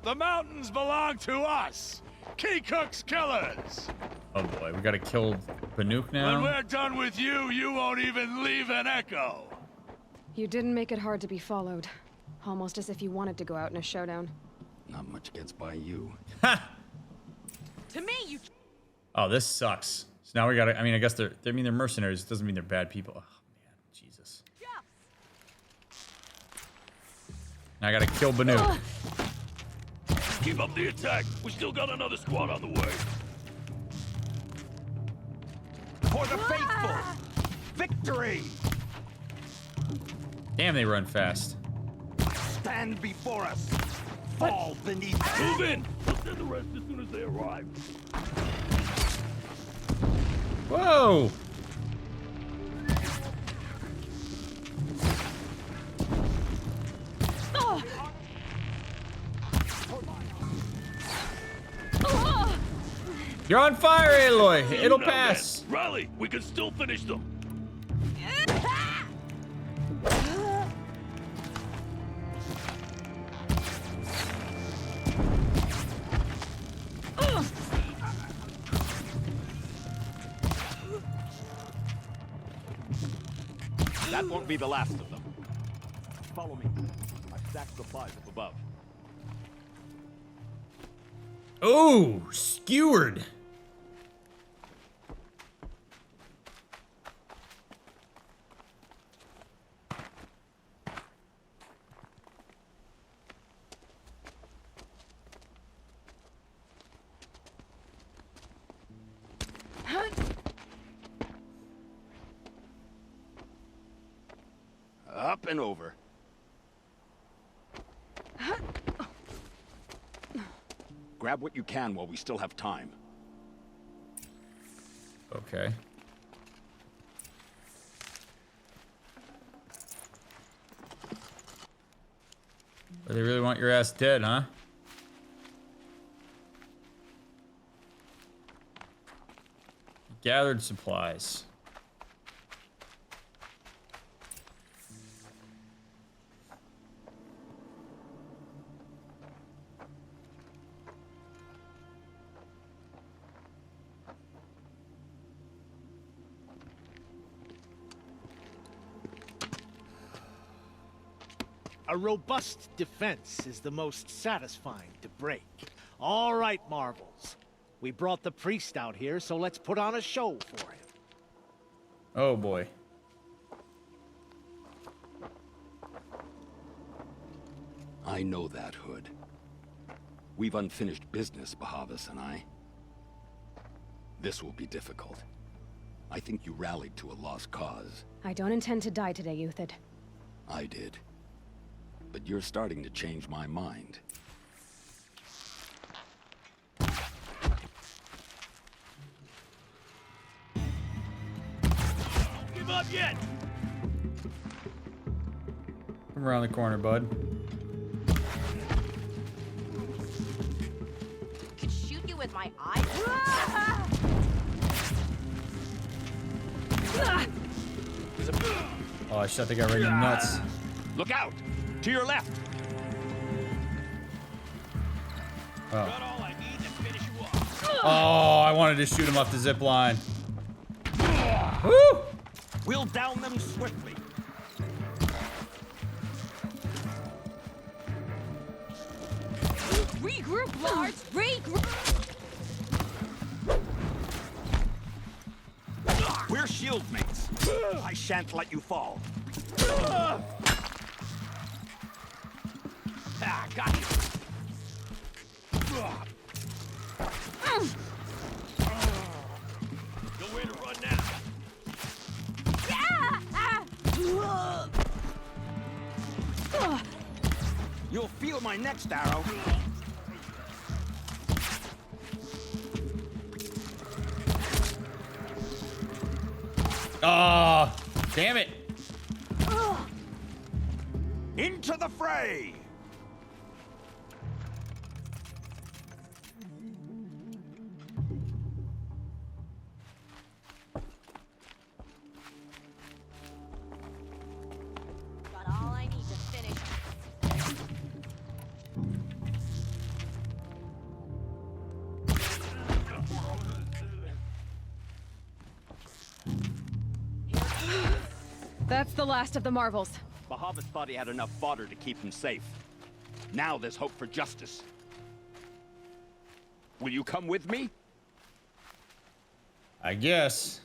The mountains belong to us! Keycook's killers! Oh boy, we gotta kill Banuk now? When we're done with you, you won't even leave an echo! You didn't make it hard to be followed. Almost as if you wanted to go out in a showdown. Not much gets by you. Ha! To me, you... Oh, this sucks. So now we gotta, I guess they're mercenaries. It doesn't mean they're bad people. Oh, man, Jesus. Yeah. Now I gotta kill Banuk. Keep up the attack. We still got another squad on the way. For the faithful! Victory! Damn, they run fast. Stand before us! Fall beneath us! Move in! We'll send the rest as soon as they arrive. Whoa! You're on fire, Aloy. It'll pass. Rally, we can still finish them. That won't be the last of them. Follow me. I've stacked supplies up above. Oh, skewered. Up and over. Grab what you can while we still have time. Okay. But they really want your ass dead, huh? Gathered supplies. A robust defense is the most satisfying to break. All right, Marvels. We brought the priest out here, so let's put on a show for him. Oh boy. I know that, Hood. We've unfinished business, Bahavas and I. This will be difficult. I think you rallied to a lost cause. I don't intend to die today, Uthid. I did. But you're starting to change my mind. Don't give up yet! Come around the corner, bud. Could shoot you with my eyes. Oh, I shot the guy right in the nuts. Look out! To your left! Oh. Got all I need to finish you off. Oh, I wanted to shoot him off the zip line. Woo! We'll down them swiftly. Regroup, Lars! Regroup! We're shield mates. I shan't let you fall. Ah, got you. Nowhere to run now. You'll feel my next arrow. Oh, damn it. Into the fray! Got all I need to finish. That's the last of the Marvels. Bahavas thought he had enough fodder to keep him safe. Now there's hope for justice. Will you come with me? I guess.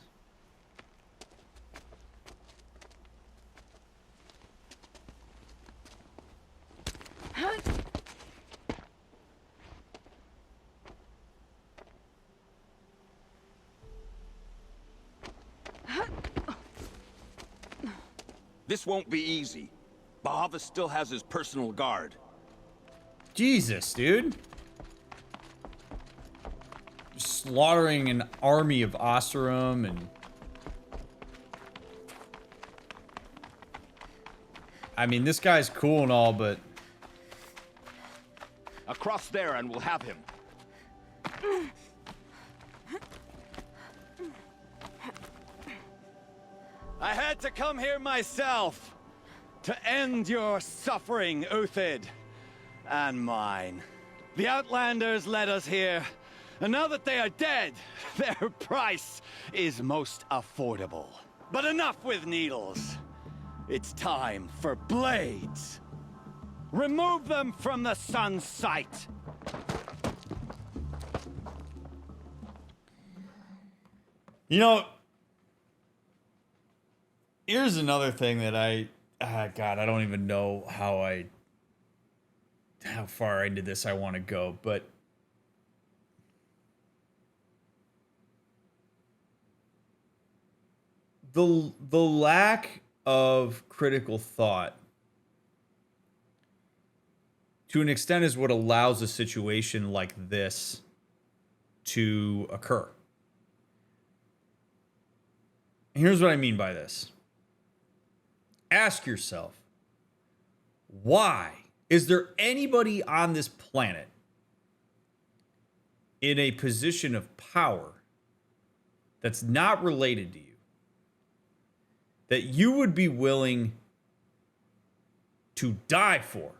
This won't be easy. Bahavas still has his personal guard. Jesus, dude. slaughtering an army of Oseram and... I mean, this guy's cool and all, but... Across there and we'll have him. I had to come here myself to end your suffering, Uthid, and mine. The Outlanders led us here, and now that they are dead, their price is most affordable. But enough with needles. It's time for blades. Remove them from the sun's sight. You know, here's another thing that God, I don't even know how far into this I want to go, but the lack of critical thought to an extent is what allows a situation like this to occur. Here's what I mean by this. Ask yourself, why is there anybody on this planet in a position of power that's not related to you that you would be willing to die for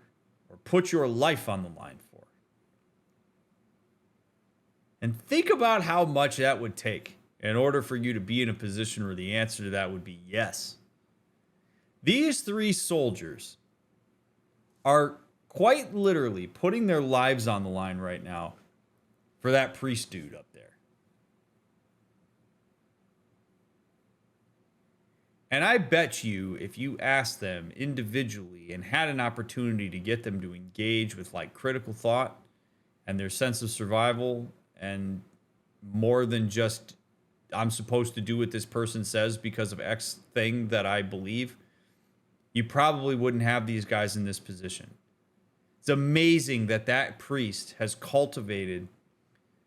or put your life on the line for? And think about how much that would take in order for you to be in a position where the answer to that would be yes. These three soldiers are quite literally putting their lives on the line right now for that priest dude up there. And I bet you if you asked them individually and had an opportunity to get them to engage with like critical thought and their sense of survival and more than just I'm supposed to do what this person says because of X thing that I believe, you probably wouldn't have these guys in this position. It's amazing that that priest has cultivated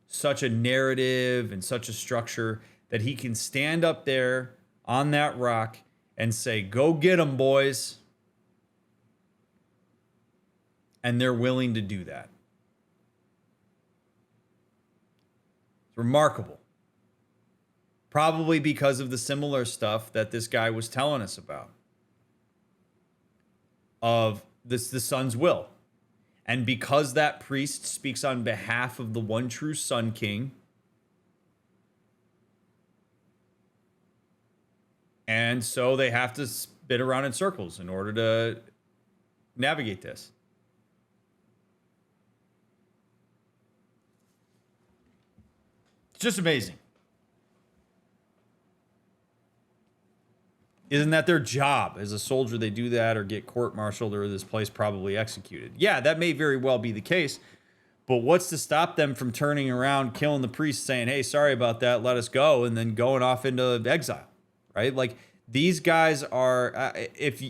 such a narrative and such a structure that he can stand up there on that rock and say, "Go get them, boys." And they're willing to do that. It's remarkable. Probably because of the similar stuff that this guy was telling us about. Of this, the Sun's will. And because that priest speaks on behalf of the one true Sun King, and so they have to spin around in circles in order to navigate this. It's just amazing. Isn't that their job? As a soldier, they do that or get court-martialed or this place probably executed. Yeah, that may very well be the case. But what's to stop them from turning around, killing the priest, saying, "Hey, sorry about that, let us go," and then going off into exile, right? Like, these guys are, if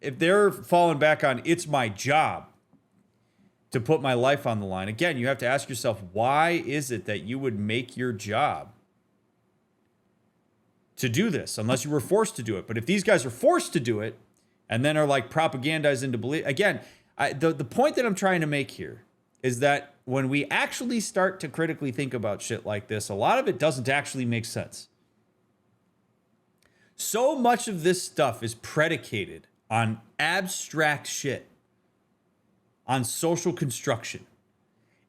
they're falling back on, it's my job to put my life on the line. Again, you have to ask yourself, why is it that you would make your job to do this unless you were forced to do it? But if these guys are forced to do it and then are like propagandized into belief, again, the point that I'm trying to make here is that when we actually start to critically think about shit like this, a lot of it doesn't actually make sense. So much of this stuff is predicated on abstract shit, on social construction.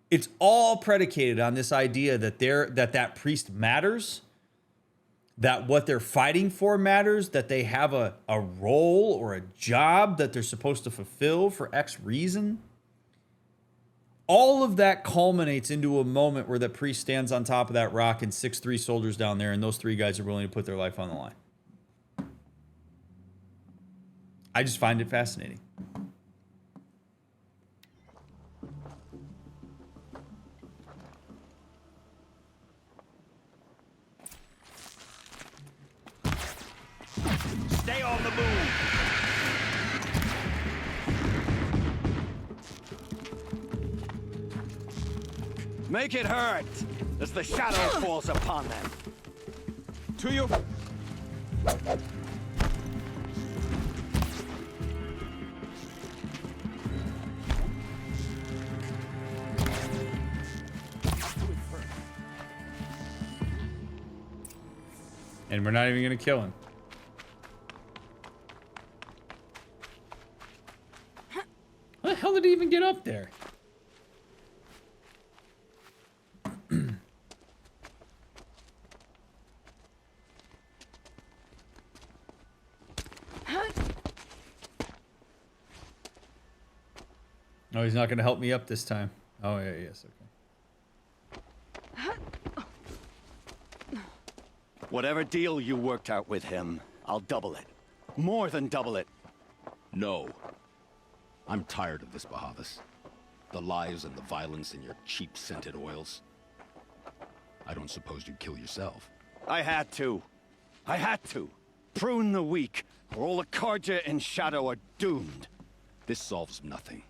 It's all predicated on this idea that that priest matters, that what they're fighting for matters, that they have a role or a job that they're supposed to fulfill for X reason. All of that culminates into a moment where the priest stands on top of that rock and 6'3" soldiers down there, and those three guys are willing to put their life on the line. I just find it fascinating. Stay on the move. Make it hurt as the shadow falls upon them. To your... And we're not even gonna kill him. How the hell did he even get up there? Oh, he's not gonna help me up this time. Oh, yeah, yes, okay. Whatever deal you worked out with him, I'll double it. More than double it. No. I'm tired of this, Bahavas. The lies and the violence in your cheap scented oils. I don't suppose you'd kill yourself. I had to. I had to. Prune the weak, or all the Karja in Shadow are doomed. This solves nothing.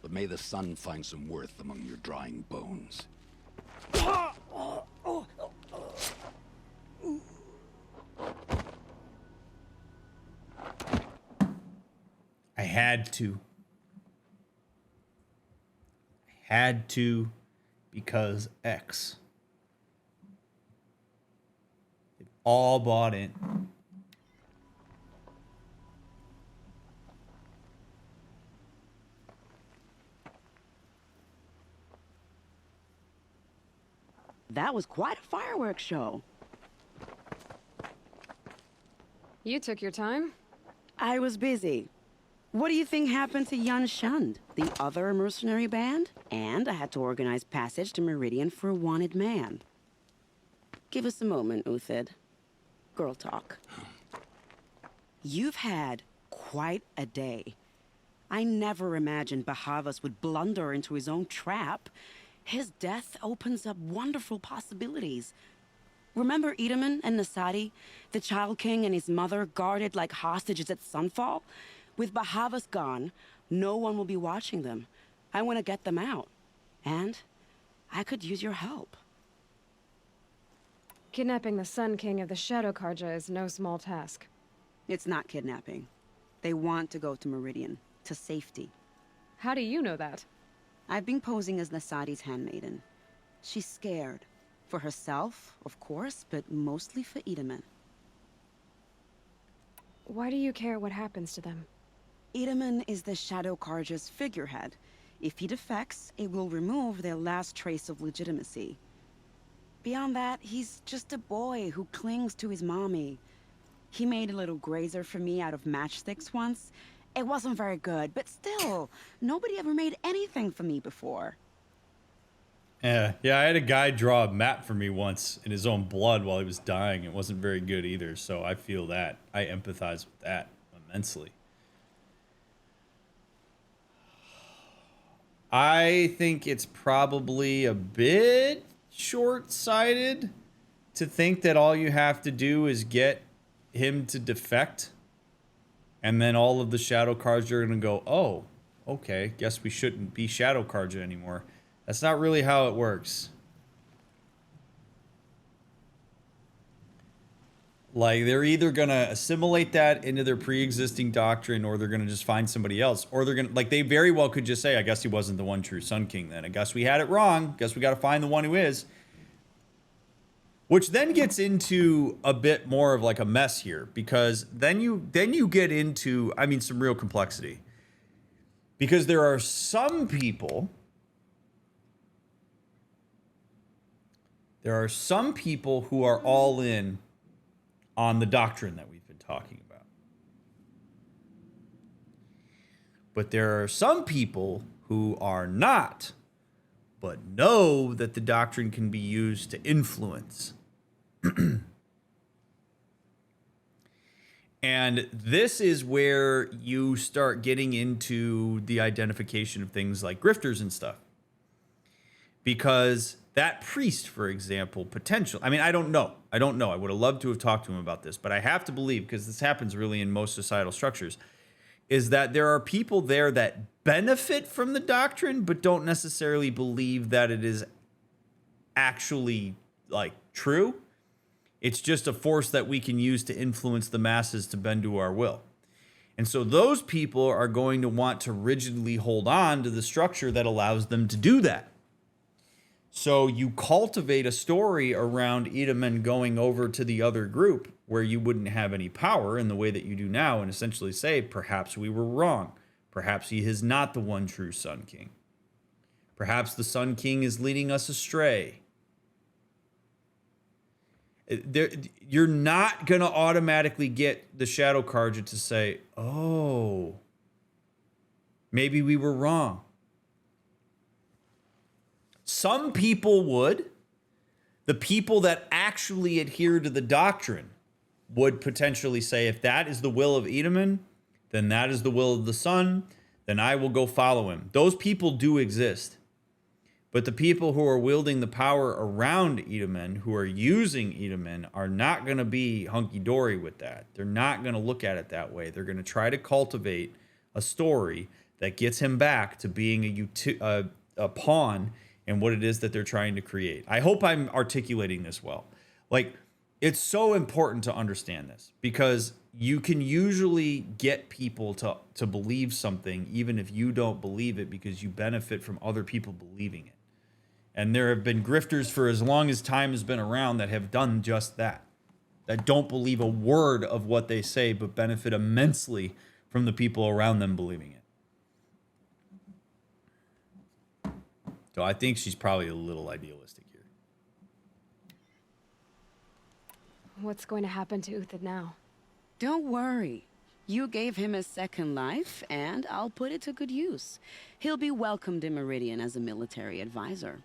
But may the sun find some worth among your drying bones. I had to. I had to because X. It all bought in. That was quite a fireworks show. You took your time. I was busy. What do you think happened to Yun Shund, the other mercenary band? And I had to organize passage to Meridian for a wanted man. Give us a moment, Uthid. Girl talk. You've had quite a day. I never imagined Bahavas would blunder into his own trap. His death opens up wonderful possibilities. Remember Edaman and Nasadi, the Child King and his mother guarded like hostages at sunfall? With Bahavas gone, no one will be watching them. I want to get them out. And I could use your help. Kidnapping the Sun King of the Shadow Karja is no small task. It's not kidnapping. They want to go to Meridian, to safety. How do you know that? I've been posing as Nasadi's handmaiden. She's scared. For herself, of course, but mostly for Edaman. Why do you care what happens to them? Edaman is the Shadow Karja's figurehead. If he defects, it will remove their last trace of legitimacy. Beyond that, he's just a boy who clings to his mommy. He made a little grazer for me out of matchsticks once. It wasn't very good, but still, nobody ever made anything for me before. Yeah, I had a guy draw a map for me once in his own blood while he was dying. It wasn't very good either, so I feel that. I empathize with that immensely. I think it's probably a bit short-sighted to think that all you have to do is get him to defect, and then all of the Shadow Karja are going to go, oh, okay, guess we shouldn't be Shadow Karja anymore. That's not really how it works. Like, they're either going to assimilate that into their pre-existing doctrine, or they're going to just find somebody else. Or they're going to, like, they very well could just say, I guess he wasn't the one true Sun King then. I guess we had it wrong. Guess we got to find the one who is. Which then gets into a bit more of like a mess here, because then you get into, I mean, some real complexity. Because there are some people who are all in on the doctrine that we've been talking about. But there are some people who are not, but know that the doctrine can be used to influence. And this is where you start getting into the identification of things like grifters and stuff. Because that priest, for example, I mean, I don't know. I would have loved to have talked to him about this, but I have to believe, because this happens really in most societal structures, is that there are people there that benefit from the doctrine, but don't necessarily believe that it is actually like true. It's just a force that we can use to influence the masses to bend to our will. And so those people are going to want to rigidly hold on to the structure that allows them to do that. So you cultivate a story around Edaman going over to the other group where you wouldn't have any power in the way that you do now, and essentially say, perhaps we were wrong. Perhaps he is not the one true Sun King. Perhaps the Sun King is leading us astray. You're not going to automatically get the Shadow Carja to say, oh, maybe we were wrong. Some people would. The people that actually adhere to the doctrine would potentially say, if that is the will of Edaman, then that is the will of the Sun, then I will go follow him. Those people do exist. But the people who are wielding the power around Edaman, who are using Edaman, are not going to be hunky-dory with that. They're not going to look at it that way. They're going to try to cultivate a story that gets him back to being a pawn in what it is that they're trying to create. I hope I'm articulating this well. Like, it's so important to understand this, because you can usually get people to believe something even if you don't believe it, because you benefit from other people believing it. And there have been grifters for as long as time has been around that have done just that. That don't believe a word of what they say, but benefit immensely from the people around them believing it. So I think she's probably a little idealistic here. What's going to happen to Uthid now? Don't worry. You gave him a second life, and I'll put it to good use. He'll be welcomed in Meridian as a military advisor.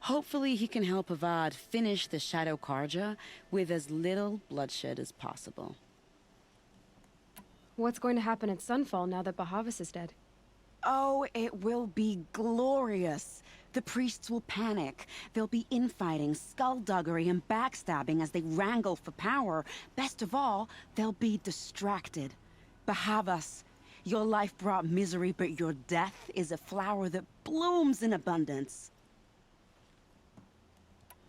Hopefully he can help Avad finish the Shadow Carja with as little bloodshed as possible. What's going to happen at Sunfall now that Bahavas is dead? Oh, it will be glorious. The priests will panic. There'll be infighting, skullduggery, and backstabbing as they wrangle for power. Best of all, they'll be distracted. Bahavas, your life brought misery, but your death is a flower that blooms in abundance.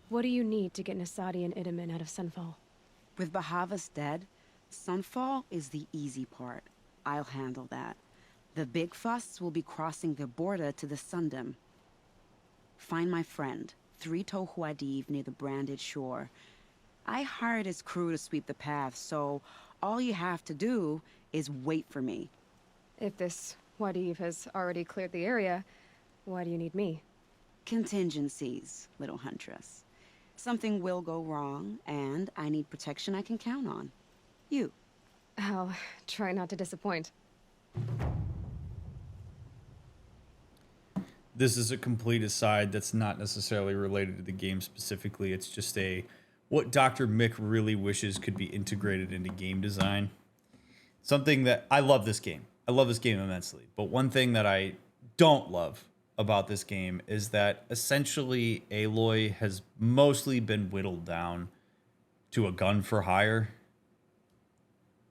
What do you need to get Nasadi and Idaman out of Sunfall? With Bahavas dead, Sunfall is the easy part. I'll handle that. The big fuss will be crossing the border to the Sundom. Find my friend, Three-Toe Huadiv, near the branded shore. I hired his crew to sweep the path, so all you have to do is wait for me. If this Huadiv has already cleared the area, why do you need me? Contingencies, little huntress. Something will go wrong, and I need protection I can count on. You. I'll try not to disappoint. This is a complete aside that's not necessarily related to the game specifically. It's just what DrMick really wishes could be integrated into game design. Something that I love this game. I love this game immensely. But one thing that I don't love about this game is that essentially Aloy has mostly been whittled down to a gun for hire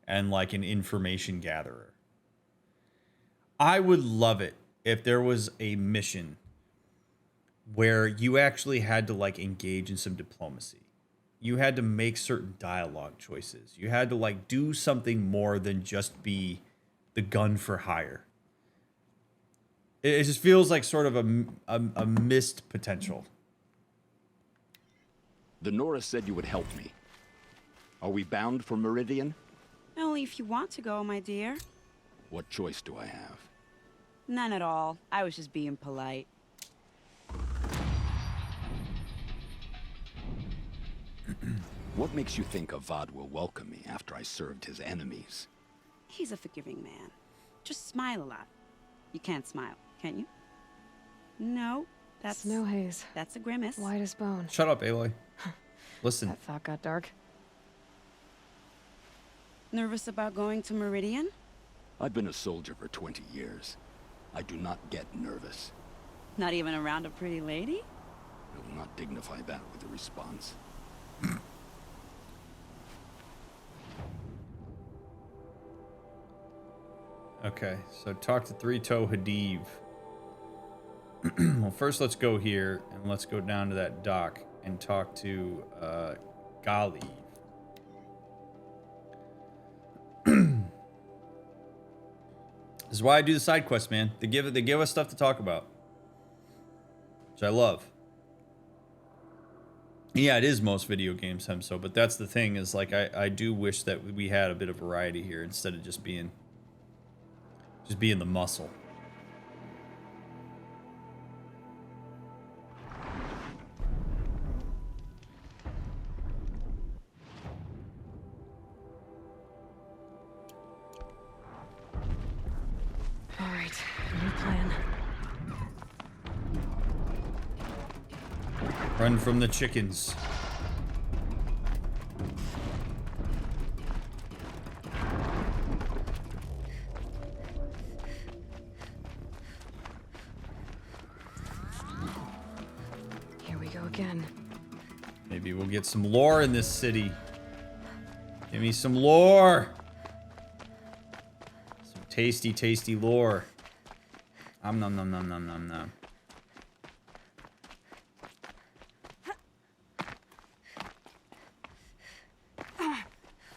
and like an information gatherer. I would love it if there was a mission where you actually had to like engage in some diplomacy. You had to make certain dialogue choices. You had to like do something more than just be the gun for hire. It just feels like sort of a missed potential. The Nora said you would help me. Are we bound for Meridian? Only if you want to go, my dear. What choice do I have? None at all. I was just being polite. What makes you think Avad will welcome me after I served his enemies? He's a forgiving man. Just smile a lot. You can't smile, can you? No, that's... Snow haze. That's a grimace. White as bone. Shut up, Aloy. Listen. That thought got dark. Nervous about going to Meridian? I've been a soldier for 20 years. I do not get nervous. Not even around a pretty lady? I will not dignify that with a response. Okay, so talk to Three-Toe Hadiv. Well, first let's go here and let's go down to that dock and talk to Gali. This is why I do the side quests, man. They give us stuff to talk about, which I love. Yeah, it is most video games, Hemso, but that's the thing is like I do wish that we had a bit of variety here instead of just being the muscle. All right, new plan. Run from the chickens. Here we go again. Maybe we'll get some lore in this city. Give me some lore. Some tasty, tasty lore. Nom nom nom nom nom nom nom.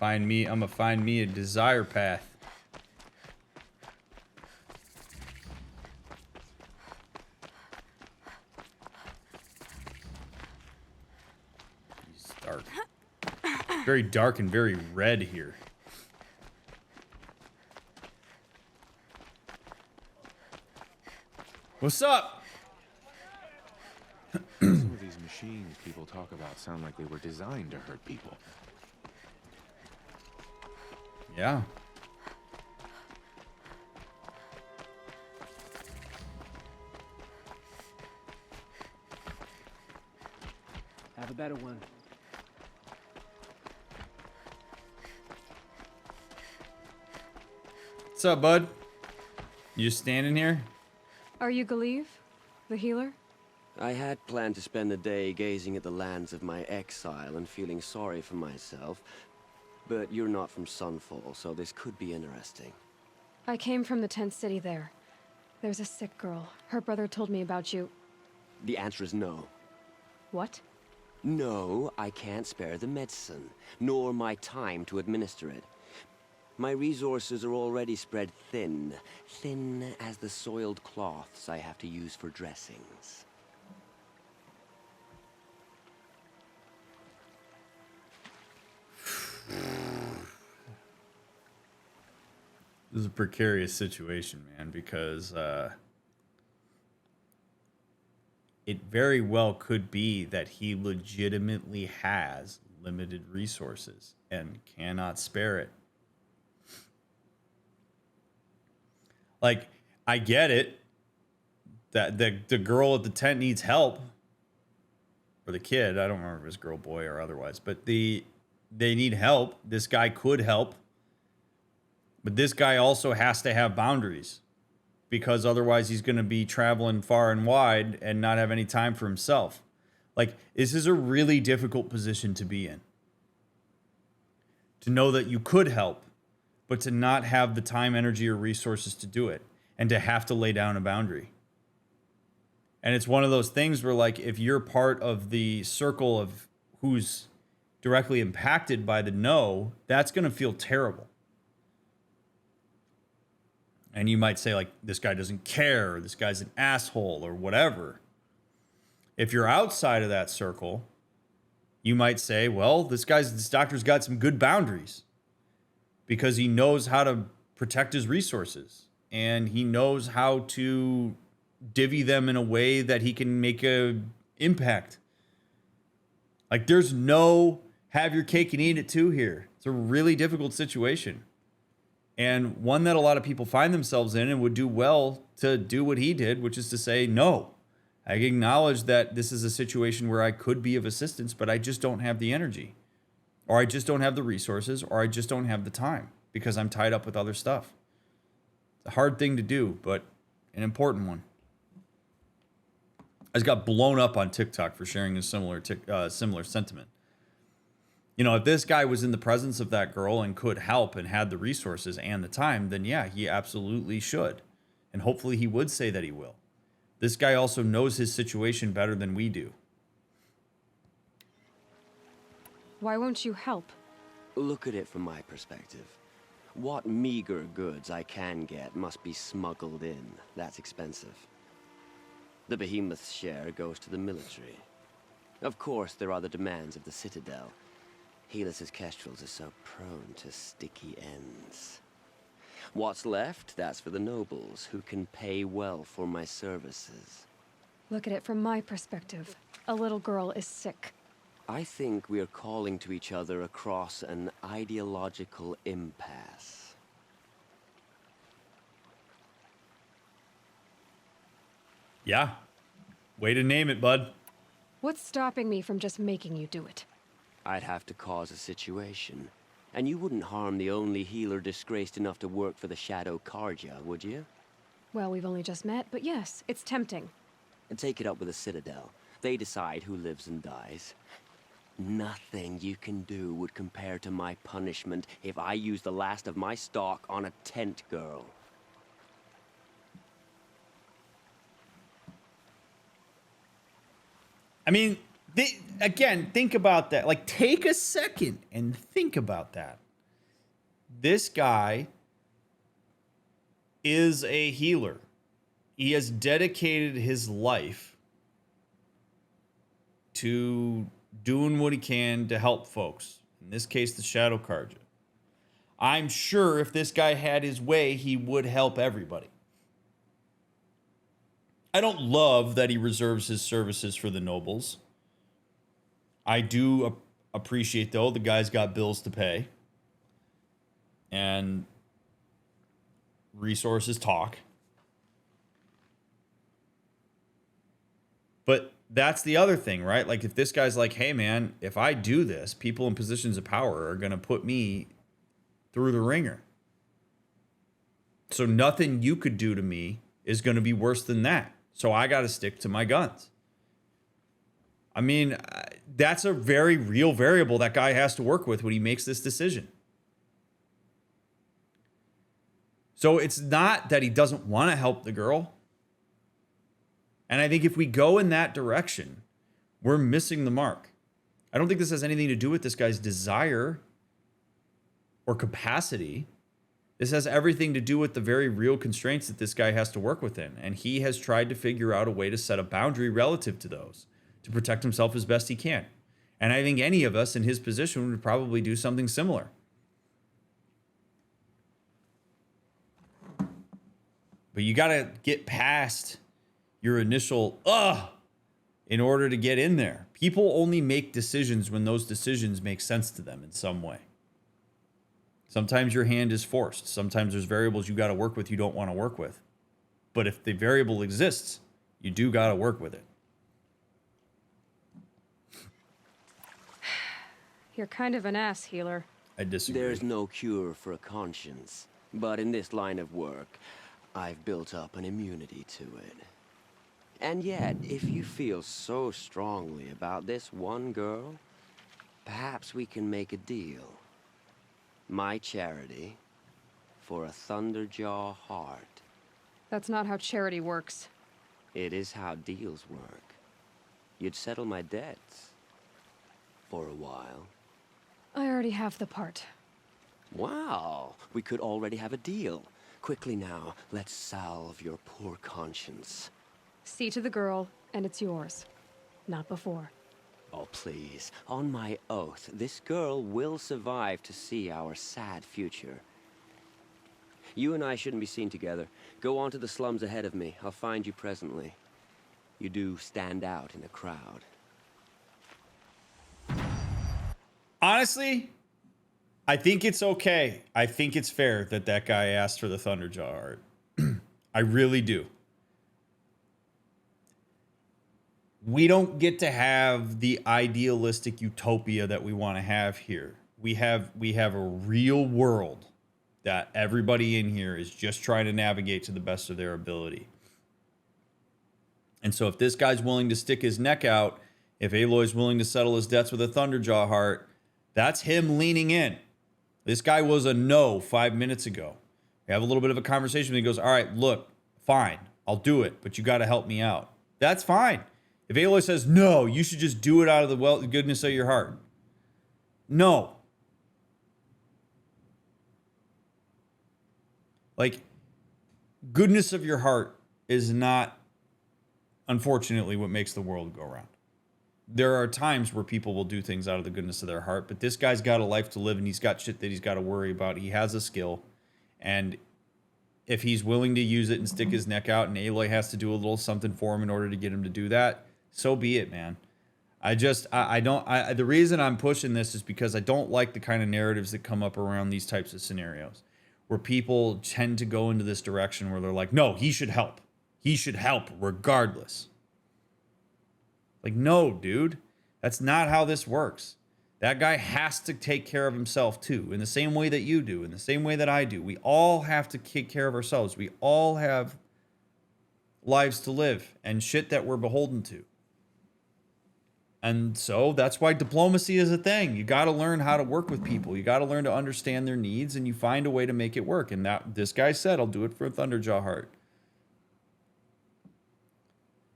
I'm gonna find me a desire path. It's dark. Very dark and very red here. What's up? Some of these machines people talk about sound like they were designed to hurt people. Yeah. Have a better one. What's up, bud? You just standing here? Are you Galeev, the healer? I had planned to spend the day gazing at the lands of my exile and feeling sorry for myself, but you're not from Sunfall, so this could be interesting. I came from the tent city there. There's a sick girl. Her brother told me about you. The answer is no. What? No, I can't spare the medicine, nor my time to administer it. My resources are already spread thin, thin as the soiled cloths I have to use for dressings. This is a precarious situation, man, because it very well could be that he legitimately has limited resources and cannot spare it. Like, I get it that the girl at the tent needs help, or the kid. I don't remember if it was girl, boy, or otherwise, but they need help. This guy could help. But this guy also has to have boundaries, because otherwise he's going to be traveling far and wide and not have any time for himself. Like, this is a really difficult position to be in. To know that you could help, but to not have the time, energy, or resources to do it, and to have to lay down a boundary. And it's one of those things where, like, if you're part of the circle of who's directly impacted by the no, that's going to feel terrible. And you might say, like, this guy doesn't care, or this guy's an asshole, or whatever. If you're outside of that circle, you might say, well, this doctor's got some good boundaries, because he knows how to protect his resources, and he knows how to divvy them in a way that he can make a impact. Like, there's no have your cake and eat it too here. It's a really difficult situation. And one that a lot of people find themselves in and would do well to do what he did, which is to say, no, I acknowledge that this is a situation where I could be of assistance, but I just don't have the energy, or I just don't have the resources, or I just don't have the time because I'm tied up with other stuff. It's a hard thing to do, but an important one. I just got blown up on TikTok for sharing a similar sentiment. You know, if this guy was in the presence of that girl and could help and had the resources and the time, then yeah, he absolutely should. And hopefully he would say that he will. This guy also knows his situation better than we do. Why won't you help? Look at it from my perspective. What meager goods I can get must be smuggled in. That's expensive. The behemoth's share goes to the military. Of course, there are the demands of the Citadel. Helis's kestrels are so prone to sticky ends. What's left, that's for the nobles, who can pay well for my services. Look at it from my perspective. A little girl is sick. I think we are calling to each other across an ideological impasse. Yeah. Way to name it, bud. What's stopping me from just making you do it? I'd have to cause a situation. And you wouldn't harm the only healer disgraced enough to work for the Shadow Karja, would you? Well, we've only just met, but yes, it's tempting. And take it up with the Citadel. They decide who lives and dies. Nothing you can do would compare to my punishment if I use the last of my stock on a tent girl. I mean, again, think about that. Like, take a second and think about that. This guy is a healer. He has dedicated his life to doing what he can to help folks. In this case, the Shadow Karja. I'm sure if this guy had his way, he would help everybody. I don't love that he reserves his services for the nobles. I do appreciate, though, the guy's got bills to pay. And resources talk. But that's the other thing, right? Like, if this guy's like, hey, man, if I do this, people in positions of power are going to put me through the ringer. So nothing you could do to me is going to be worse than that. So I got to stick to my guns. I mean, that's a very real variable that guy has to work with when he makes this decision. So it's not that he doesn't want to help the girl. And I think if we go in that direction, we're missing the mark. I don't think this has anything to do with this guy's desire or capacity. This has everything to do with the very real constraints that this guy has to work within. And he has tried to figure out a way to set a boundary relative to those, to protect himself as best he can. And I think any of us in his position would probably do something similar. But you got to get past your initial, in order to get in there. People only make decisions when those decisions make sense to them in some way. Sometimes your hand is forced. Sometimes there's variables you got to work with you don't want to work with. But if the variable exists, you do got to work with it. You're kind of an ass, healer. I disagree. There's no cure for a conscience. But in this line of work, I've built up an immunity to it. And yet, if you feel so strongly about this one girl, perhaps we can make a deal. My charity for a Thunderjaw heart. That's not how charity works. It is how deals work. You'd settle my debts. For a while. I already have the part. Wow, we could already have a deal. Quickly now, let's salve your poor conscience. See to the girl, and it's yours. Not before. Oh, please. On my oath, this girl will survive to see our sad future. You and I shouldn't be seen together. Go on to the slums ahead of me. I'll find you presently. You do stand out in a crowd. Honestly, I think it's okay. I think it's fair that that guy asked for the Thunderjaw art. I really do. We don't get to have the idealistic utopia that we want to have here. We have a real world that everybody in here is just trying to navigate to the best of their ability. And so if this guy's willing to stick his neck out, if Aloy's willing to settle his debts with a Thunderjaw heart, that's him leaning in. This guy was a no 5 minutes ago. We have a little bit of a conversation. And he goes, all right, look, fine. I'll do it, but you got to help me out. That's fine. If Aloy says, no, you should just do it out of the goodness of your heart. No. Like, goodness of your heart is not, unfortunately, what makes the world go round. There are times where people will do things out of the goodness of their heart, but this guy's got a life to live and he's got shit that he's got to worry about. He has a skill, and if he's willing to use it and stick his neck out and Aloy has to do a little something for him in order to get him to do that, so be it, man. The reason I'm pushing this is because I don't like the kind of narratives that come up around these types of scenarios where people tend to go into this direction where they're like, no, he should help. He should help regardless. Like, no, dude, that's not how this works. That guy has to take care of himself too, in the same way that you do, in the same way that I do. We all have to take care of ourselves. We all have lives to live and shit that we're beholden to. And so that's why diplomacy is a thing. You got to learn how to work with people. You got to learn to understand their needs, and you find a way to make it work. And that this guy said, I'll do it for Thunderjaw Heart.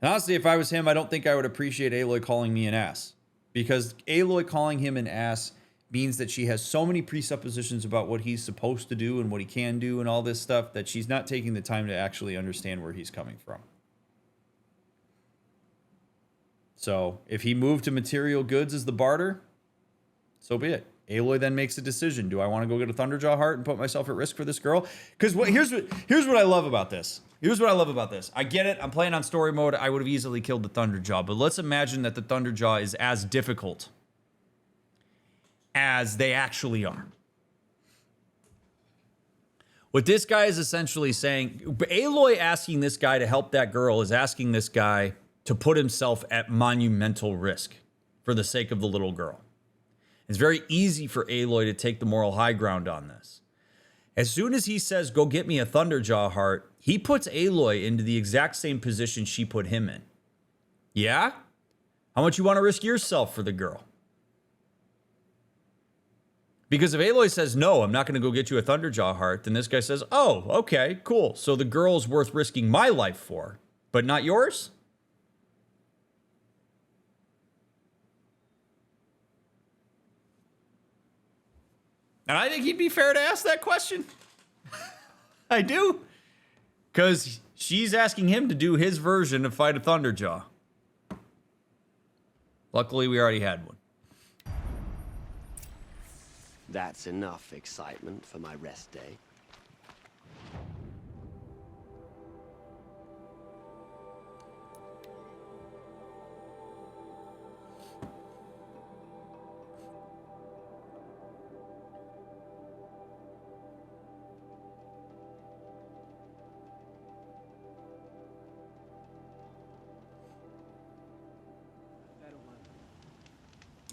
And honestly, if I was him, I don't think I would appreciate Aloy calling me an ass. Because Aloy calling him an ass means that she has so many presuppositions about what he's supposed to do and what he can do and all this stuff that she's not taking the time to actually understand where he's coming from. So if he moved to material goods as the barter, so be it. Aloy then makes a decision. Do I want to go get a Thunderjaw Heart and put myself at risk for this girl? Because here's what I love about this. Here's what I love about this. I get it. I'm playing on story mode. I would have easily killed the Thunderjaw. But let's imagine that the Thunderjaw is as difficult as they actually are. What this guy is essentially saying, Aloy asking this guy to help that girl is asking this guy to put himself at monumental risk for the sake of the little girl. It's very easy for Aloy to take the moral high ground on this. As soon as he says, go get me a Thunderjaw Heart, he puts Aloy into the exact same position she put him in. Yeah? How much you want to risk yourself for the girl? Because if Aloy says, no, I'm not going to go get you a Thunderjaw Heart, then this guy says, oh, okay, cool. So the girl's worth risking my life for, but not yours? And I think he'd be fair to ask that question. I do. Because she's asking him to do his version of fight a Thunderjaw. Luckily, we already had one. That's enough excitement for my rest day.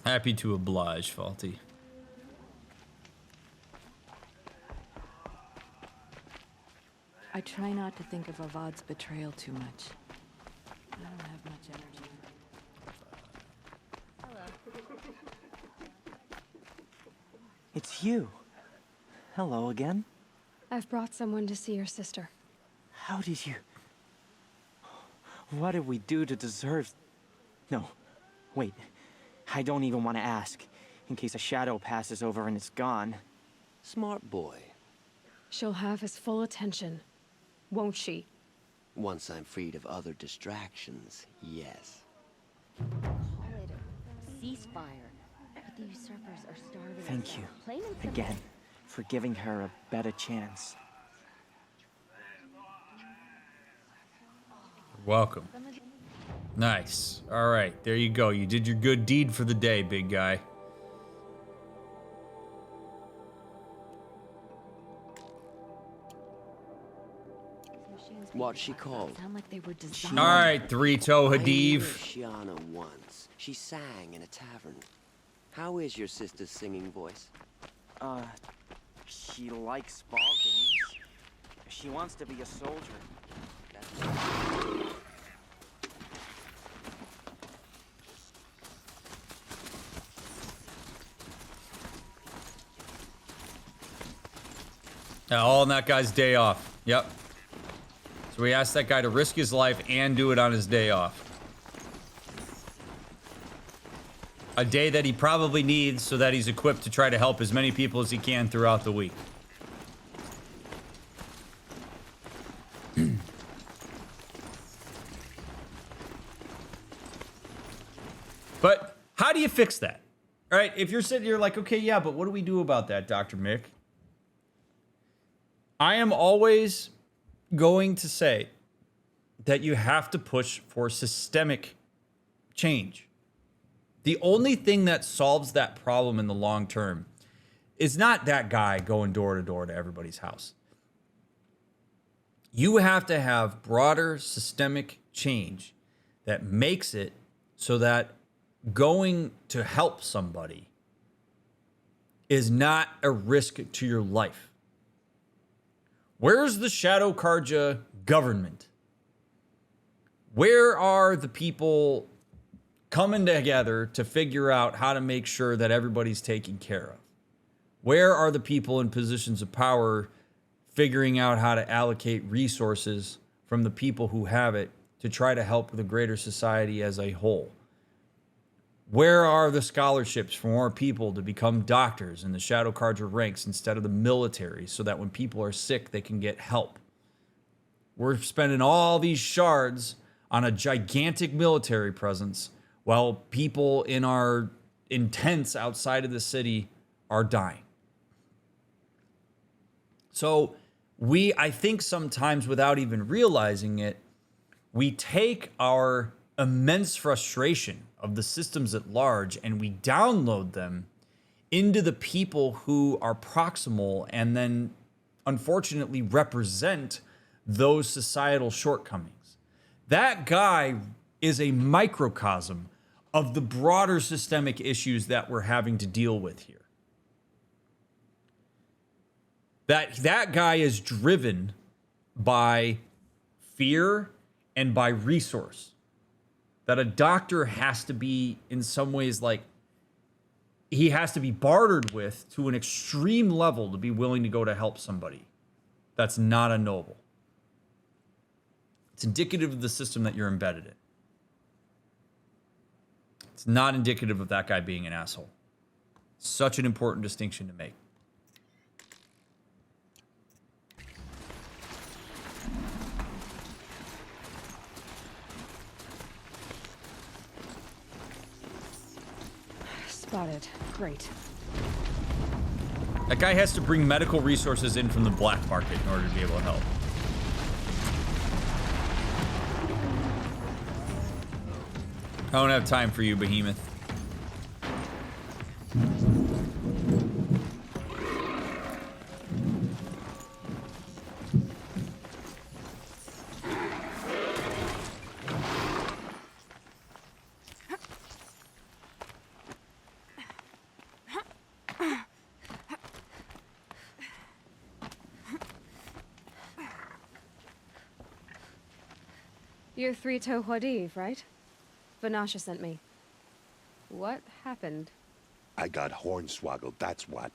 Happy to oblige, Faulty. I try not to think of Avad's betrayal too much. I don't have much energy. Hello. It's you. Hello again. I've brought someone to see your sister. How did you... What did we do to deserve... No, wait. I don't even want to ask, in case a shadow passes over and it's gone. Smart boy. She'll have his full attention, won't she? Once I'm freed of other distractions, yes. Ceasefire. But the usurpers are starving. Thank you, again, for giving her a better chance. Welcome. Nice. All right, there you go. You did your good deed for the day, big guy. What's she called? Sound like they were designed. All right, Three-Toe Hadив. I knew Shiana once. She sang in a tavern. How is your sister's singing voice? She likes ball games. She wants to be a soldier. Yeah, all on that guy's day off. Yep. That's So we asked that guy to risk his life and do it on his day off. A day that he probably needs so that he's equipped to try to help as many people as he can throughout the week. But how do you fix that? All right, if you're sitting here like, okay, yeah, but what do we do about that, Dr. Mick? I am always going to say that you have to push for systemic change. The only thing that solves that problem in the long term is not that guy going door to door to everybody's house. You have to have broader systemic change that makes it so that going to help somebody is not a risk to your life. Where's the Shadow Karja government? Where are the people coming together to figure out how to make sure that everybody's taken care of? Where are the people in positions of power figuring out how to allocate resources from the people who have it to try to help the greater society as a whole? Where are the scholarships for more people to become doctors in the Shadow Karja ranks instead of the military so that when people are sick, they can get help? We're spending all these shards on a gigantic military presence while people in our tents outside of the city are dying. So I think sometimes without even realizing it, we take our immense frustration of the systems at large and we download them into the people who are proximal and then unfortunately represent those societal shortcomings. That guy is a microcosm of the broader systemic issues that we're having to deal with here. That guy is driven by fear and by resource. That a doctor has to be, in some ways, like, he has to be bartered with to an extreme level to be willing to go to help somebody. That's not a noble. It's indicative of the system that you're embedded in. It's not indicative of that guy being an asshole. Such an important distinction to make. Spotted. Great. That guy has to bring medical resources in from the black market in order to be able to help. I don't have time for you, Behemoth. You're Three-Toe Huadiv, right? Vanasha sent me. What happened? I got hornswoggled, that's what.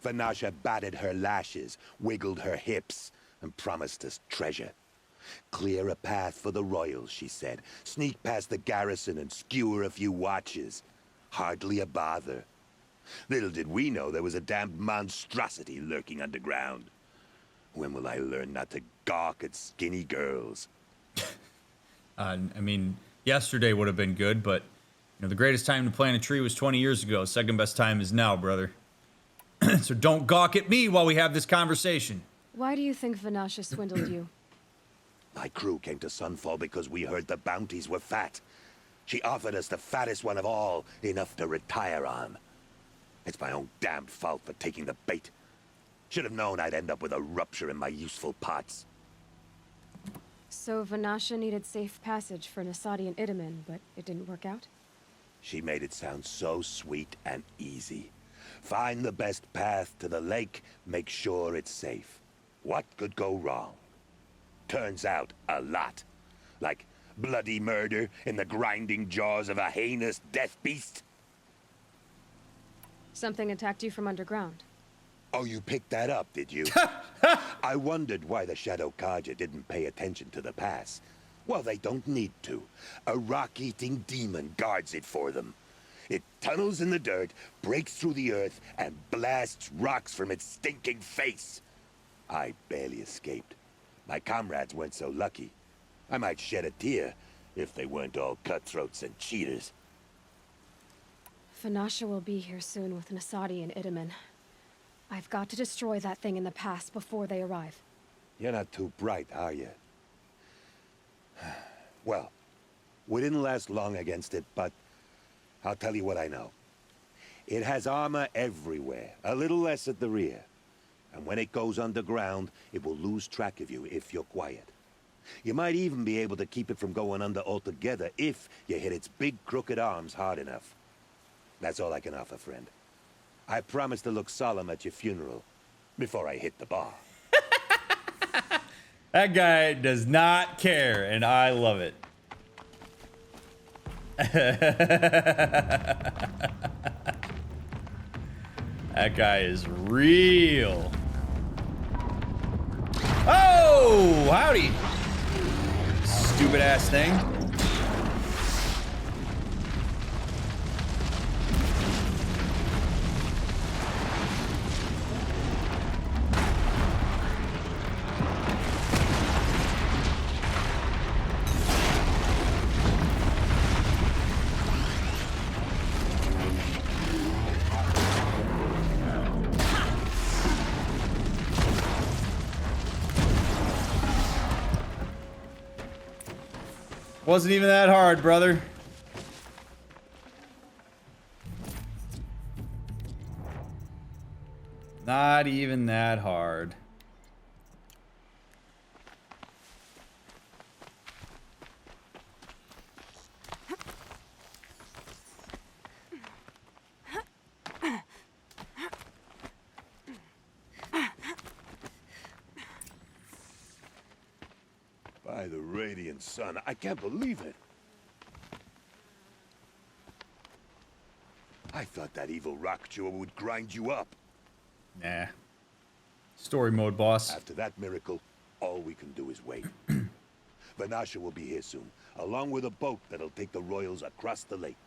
Vanasha batted her lashes, wiggled her hips, and promised us treasure. Clear a path for the royals, she said. Sneak past the garrison and skewer a few watches. Hardly a bother. Little did we know there was a damned monstrosity lurking underground. When will I learn not to gawk at skinny girls? I mean, yesterday would have been good, but you know, the greatest time to plant a tree was 20 years ago. Second best time is now, brother. So don't gawk at me while we have this conversation. Why do you think Vanasha swindled you? My crew came to Sunfall because we heard the bounties were fat. She offered us the fattest one of all, enough to retire on. It's my own damned fault for taking the bait. Should have known I'd end up with a rupture in my useful parts. So Vanasha needed safe passage for Nasadi and Idaman, but it didn't work out? She made it sound so sweet and easy. Find the best path to the lake, make sure it's safe. What could go wrong? Turns out, a lot. Like bloody murder in the grinding jaws of a heinous death beast. Something attacked you from underground? Oh, you picked that up, did you? I wondered why the Shadow Carja didn't pay attention to the pass. Well, they don't need to. A rock-eating demon guards it for them. It tunnels in the dirt, breaks through the earth, and blasts rocks from its stinking face. I barely escaped. My comrades weren't so lucky. I might shed a tear if they weren't all cutthroats and cheaters. Fanasha will be here soon with Nasadi and Itamen. I've got to destroy that thing in the past before they arrive. You're not too bright, are you? Well, we didn't last long against it, but I'll tell you what I know. It has armor everywhere, a little less at the rear. And when it goes underground, it will lose track of you if you're quiet. You might even be able to keep it from going under altogether if you hit its big crooked arms hard enough. That's all I can offer, friend. I promise to look solemn at your funeral before I hit the bar. That guy does not care, and I love it. That guy is real. Oh, howdy. Stupid ass thing. Wasn't even that hard, brother. Not even that hard. By the radiant sun, I can't believe it. I thought that evil rock chewer would grind you up. Nah. Story mode, boss. After that miracle, all we can do is wait. Vanasha will be here soon, along with a boat that'll take the royals across the lake.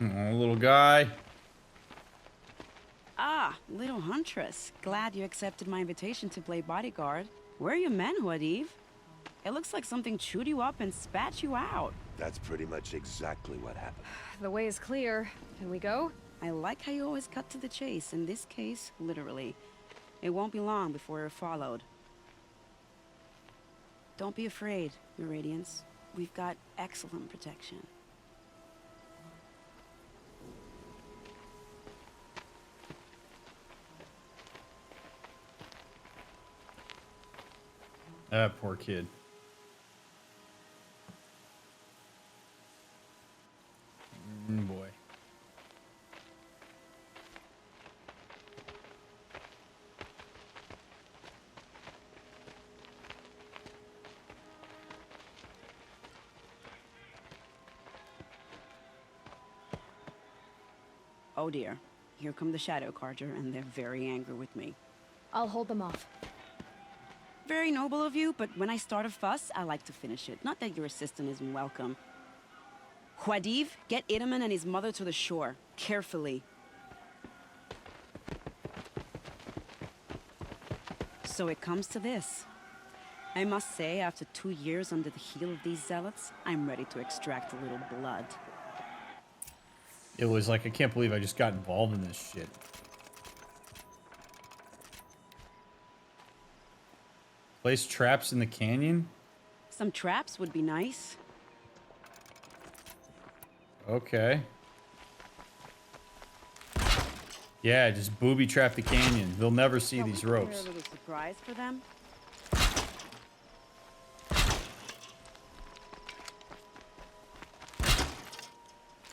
Oh, little guy. Ah, little huntress. Glad you accepted my invitation to play bodyguard. Where are your men, Uthid? It looks like something chewed you up and spat you out. That's pretty much exactly what happened. The way is clear. Can we go? I like how you always cut to the chase. In this case, literally. It won't be long before you're followed. Don't be afraid, Your Radiance. We've got excellent protection. Ah, poor kid. Boy. Oh dear. Here come the Shadow Carja, and they're very angry with me. I'll hold them off. Very noble of you, but when I start a fuss, I like to finish it. Not that your assistant isn't welcome. Uthid, get Itamen and his mother to the shore. Carefully. So it comes to this. I must say, after 2 years under the heel of these zealots, I'm ready to extract a little blood. It was like, I can't believe I just got involved in this shit. Place traps in the canyon? Some traps would be nice. Okay. Yeah, just booby trap the canyon. They'll never see these ropes. A little surprise for them.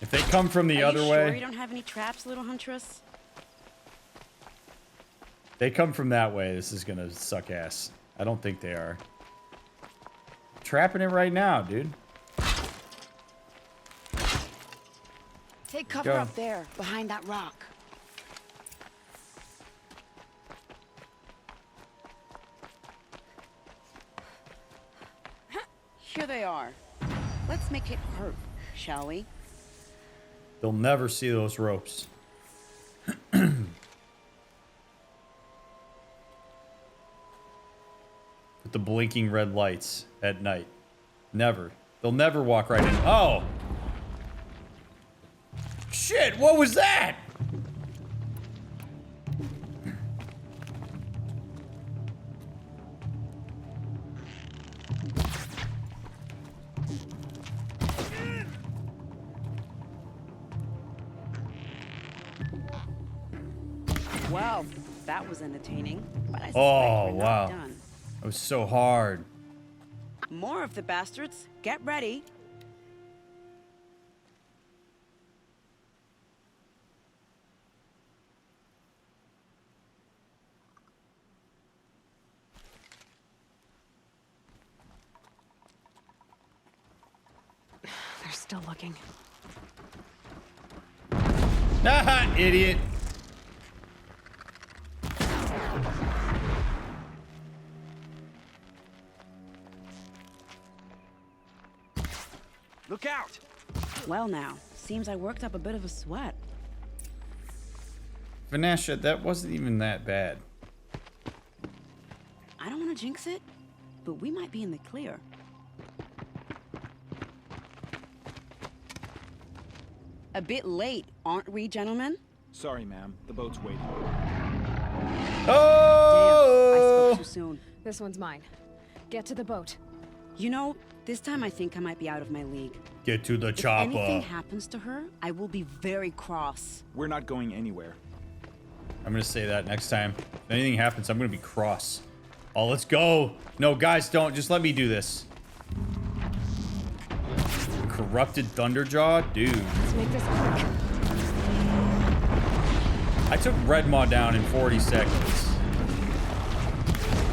If they come from the other way, Sure you don't have any traps, little huntress? they come from that way, this is gonna suck ass. I don't think they are. Trapping it right now, dude. Take cover up there, behind that rock. Here they are. Let's make it hurt, shall we? They'll never see those ropes. With the blinking red lights at night. Never. They'll never walk right in. Oh! Shit, what was that? Well, that was entertaining, but I suspect Oh, we're wow. not done. That was so hard. More of the bastards. Get ready. They're still looking. Haha, idiot. Look out! Well now, seems I worked up a bit of a sweat. Vanessa, that wasn't even that bad. I don't want to jinx it, but we might be in the clear. A bit late, aren't we, gentlemen? Sorry, ma'am. The boat's waiting. Oh! Damn, I spoke too soon. This one's mine. Get to the boat. You know, this time I think I might be out of my league. Get to the If chopper. anything happens to her, I will be very cross. We're not going anywhere. I'm gonna say that next time. If anything happens, I'm gonna be cross. Oh, let's go. No, guys, don't. Just let me do this. Corrupted Thunderjaw? Dude. Let's make this quick. I took Redmaw down in 40 seconds.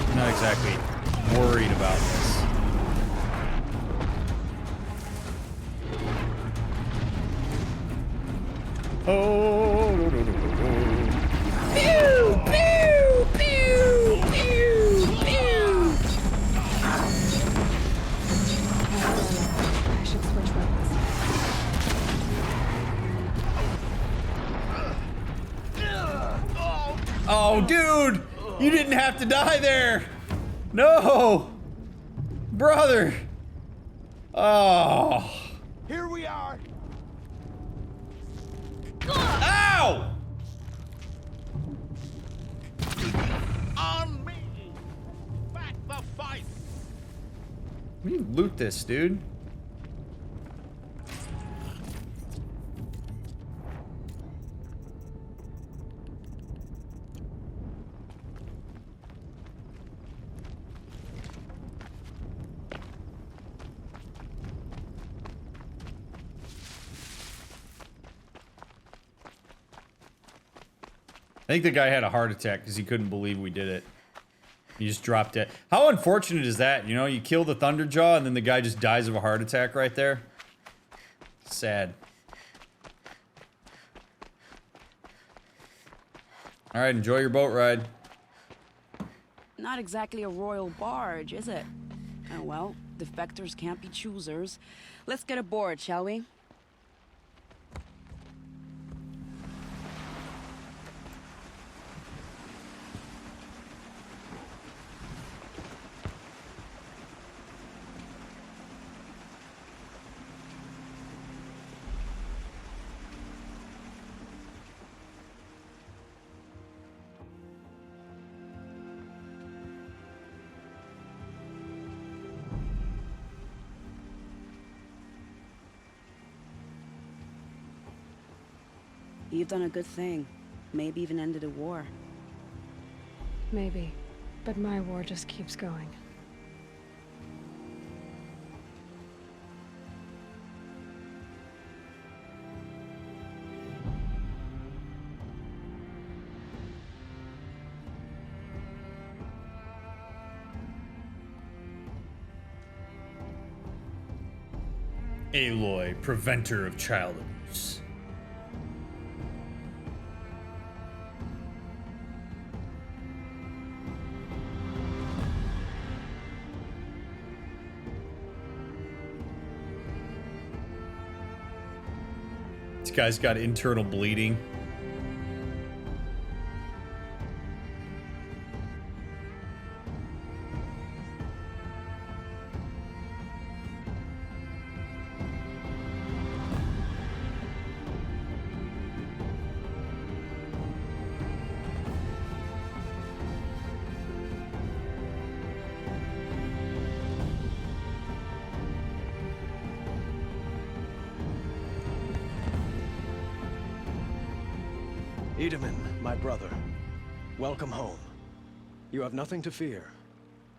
I'm not exactly worried about this. Oh, no, no, no, no, no. Pew! Pew! Pew! Pew! Pew! I should switch weapons. Oh, dude! You didn't have to die there! No! Brother! Oh. Here we are. Ow! On me. Back the fight. We need to loot this, dude. I think the guy had a heart attack because he couldn't believe we did it. He just dropped it. How unfortunate is that? You know, you kill the Thunderjaw and then the guy just dies of a heart attack right there. Sad. All right, enjoy your boat ride. Not exactly a royal barge, is it? Oh well, defectors can't be choosers. Let's get aboard, shall we? You've done a good thing. Maybe even ended a war. Maybe. But my war just keeps going. Aloy, preventer of child abuse. This guy's got internal bleeding. Edaman, my brother, welcome home. You have nothing to fear.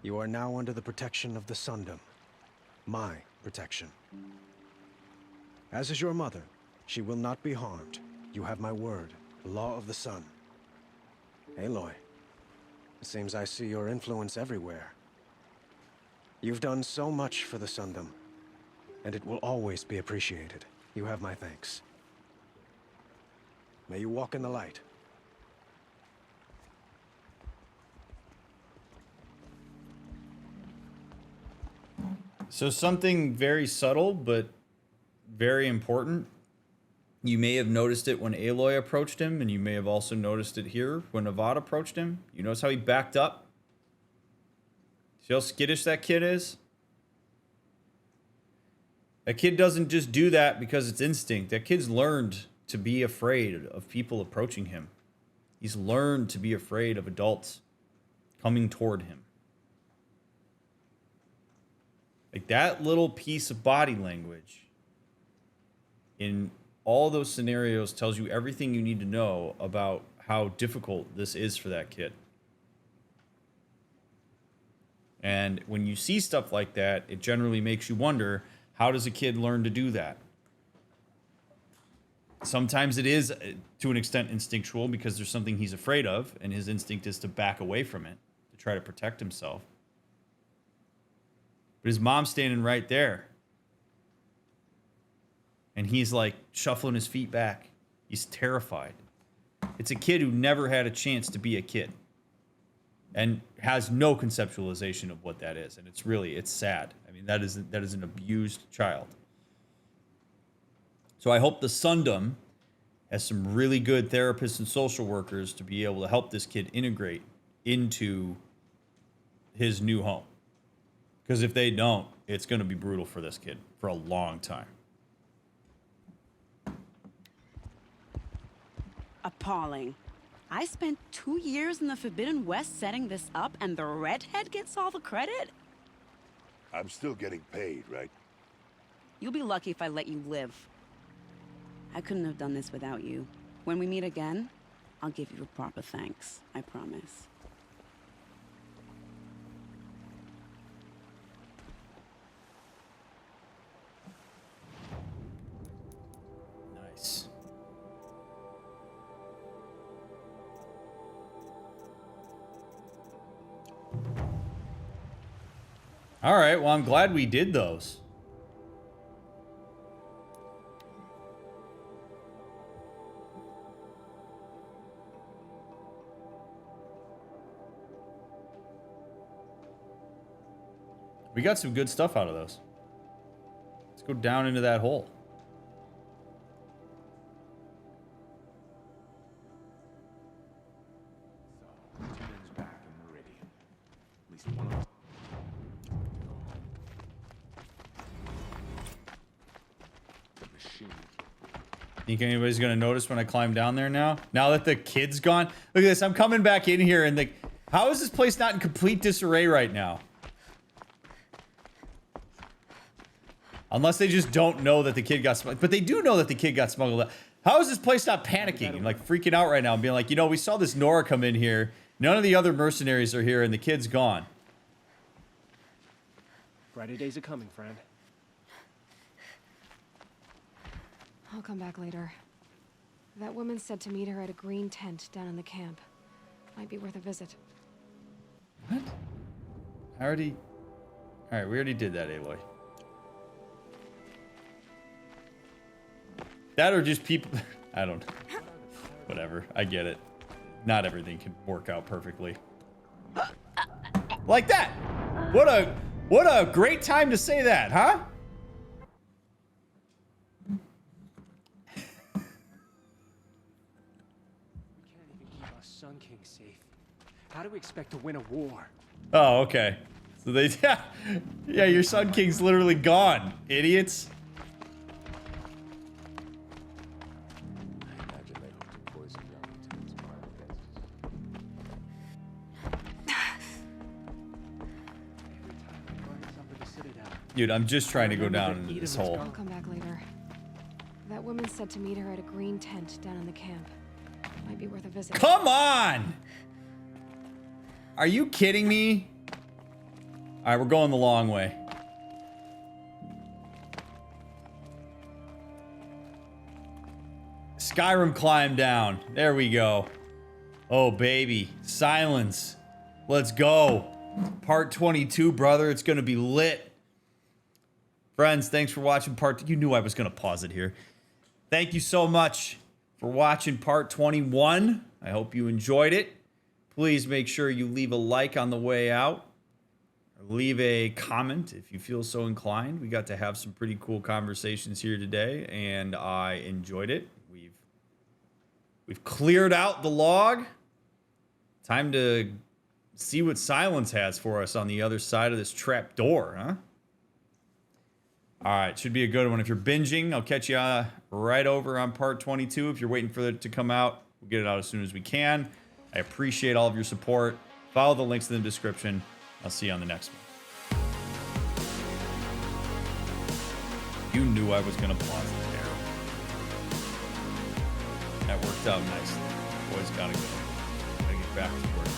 You are now under the protection of the Sundom. My protection. As is your mother, she will not be harmed. You have my word, the law of the sun. Aloy, it seems I see your influence everywhere. You've done so much for the Sundom, and it will always be appreciated. You have my thanks. May you walk in the light. So something very subtle, but very important. You may have noticed it when Aloy approached him, and you may have also noticed it here when Avad approached him. You notice how he backed up? See how skittish that kid is? That kid doesn't just do that because it's instinct. That kid's learned to be afraid of people approaching him. He's learned to be afraid of adults coming toward him. Like that little piece of body language in all those scenarios tells you everything you need to know about how difficult this is for that kid. And when you see stuff like that, it generally makes you wonder, how does a kid learn to do that? Sometimes it is, to an extent, instinctual because there's something he's afraid of, and his instinct is to back away from it, to try to protect himself. But his mom's standing right there. And he's like shuffling his feet back. He's terrified. It's a kid who never had a chance to be a kid and has no conceptualization of what that is. And it's sad. I mean, that is an abused child. So I hope the Sundom has some really good therapists and social workers to be able to help this kid integrate into his new home. Because if they don't, it's going to be brutal for this kid for a long time. Appalling. I spent 2 years in the Forbidden West setting this up, and the redhead gets all the credit? I'm still getting paid, right? You'll be lucky if I let you live. I couldn't have done this without you. When we meet again, I'll give you a proper thanks. I promise. Nice. All right, well, I'm glad we did those. We got some good stuff out of those. Let's go down into that hole. Back in Meridian. At least one of them. The machine. Think anybody's gonna notice when I climb down there now? Now that the kid's gone? Look at this, I'm coming back in here and how is this place not in complete disarray right now? Unless they just don't know that the kid got smuggled. But they do know that the kid got smuggled out. How is this place not panicking and like freaking out right now and being like, you know, we saw this Nora come in here. None of the other mercenaries are here and the kid's gone. Brighter days are coming, friend. I'll come back later. That woman said to meet her at a green tent down in the camp. Might be worth a visit. What? Alright, we already did that, Aloy. That or just people. I don't know. Whatever. I get it. Not everything can work out perfectly. Like that. What a great time to say that, huh? We can't even keep our Sun King safe. How do we expect to win a war? Oh, okay. So they, yeah, your Sun King's literally gone, idiots. Dude, I'm just trying to go down into this hole. I'll come back later. That woman said to meet her at a green tent down in the camp. Might be worth a visit. Come on! Are you kidding me? All right, we're going the long way. Skyrim climb down. There we go. Oh, baby. Silence. Let's go. Part 22, brother. It's going to be lit. Friends, thanks for watching part... You knew I was going to pause it here. Thank you so much for watching part 21. I hope you enjoyed it. Please make sure you leave a like on the way out. Or leave a comment if you feel so inclined. We got to have some pretty cool conversations here today, and I enjoyed it. We've cleared out the log. Time to see what Silence has for us on the other side of this trap door, huh? All right, should be a good one. If you're binging, I'll catch you right over on part 22. If you're waiting for it to come out, we'll get it out as soon as we can. I appreciate all of your support. Follow the links in the description. I'll see you on the next one. You knew I was going to pause it there. That worked out nicely. Boys gotta go. Gotta get back to work.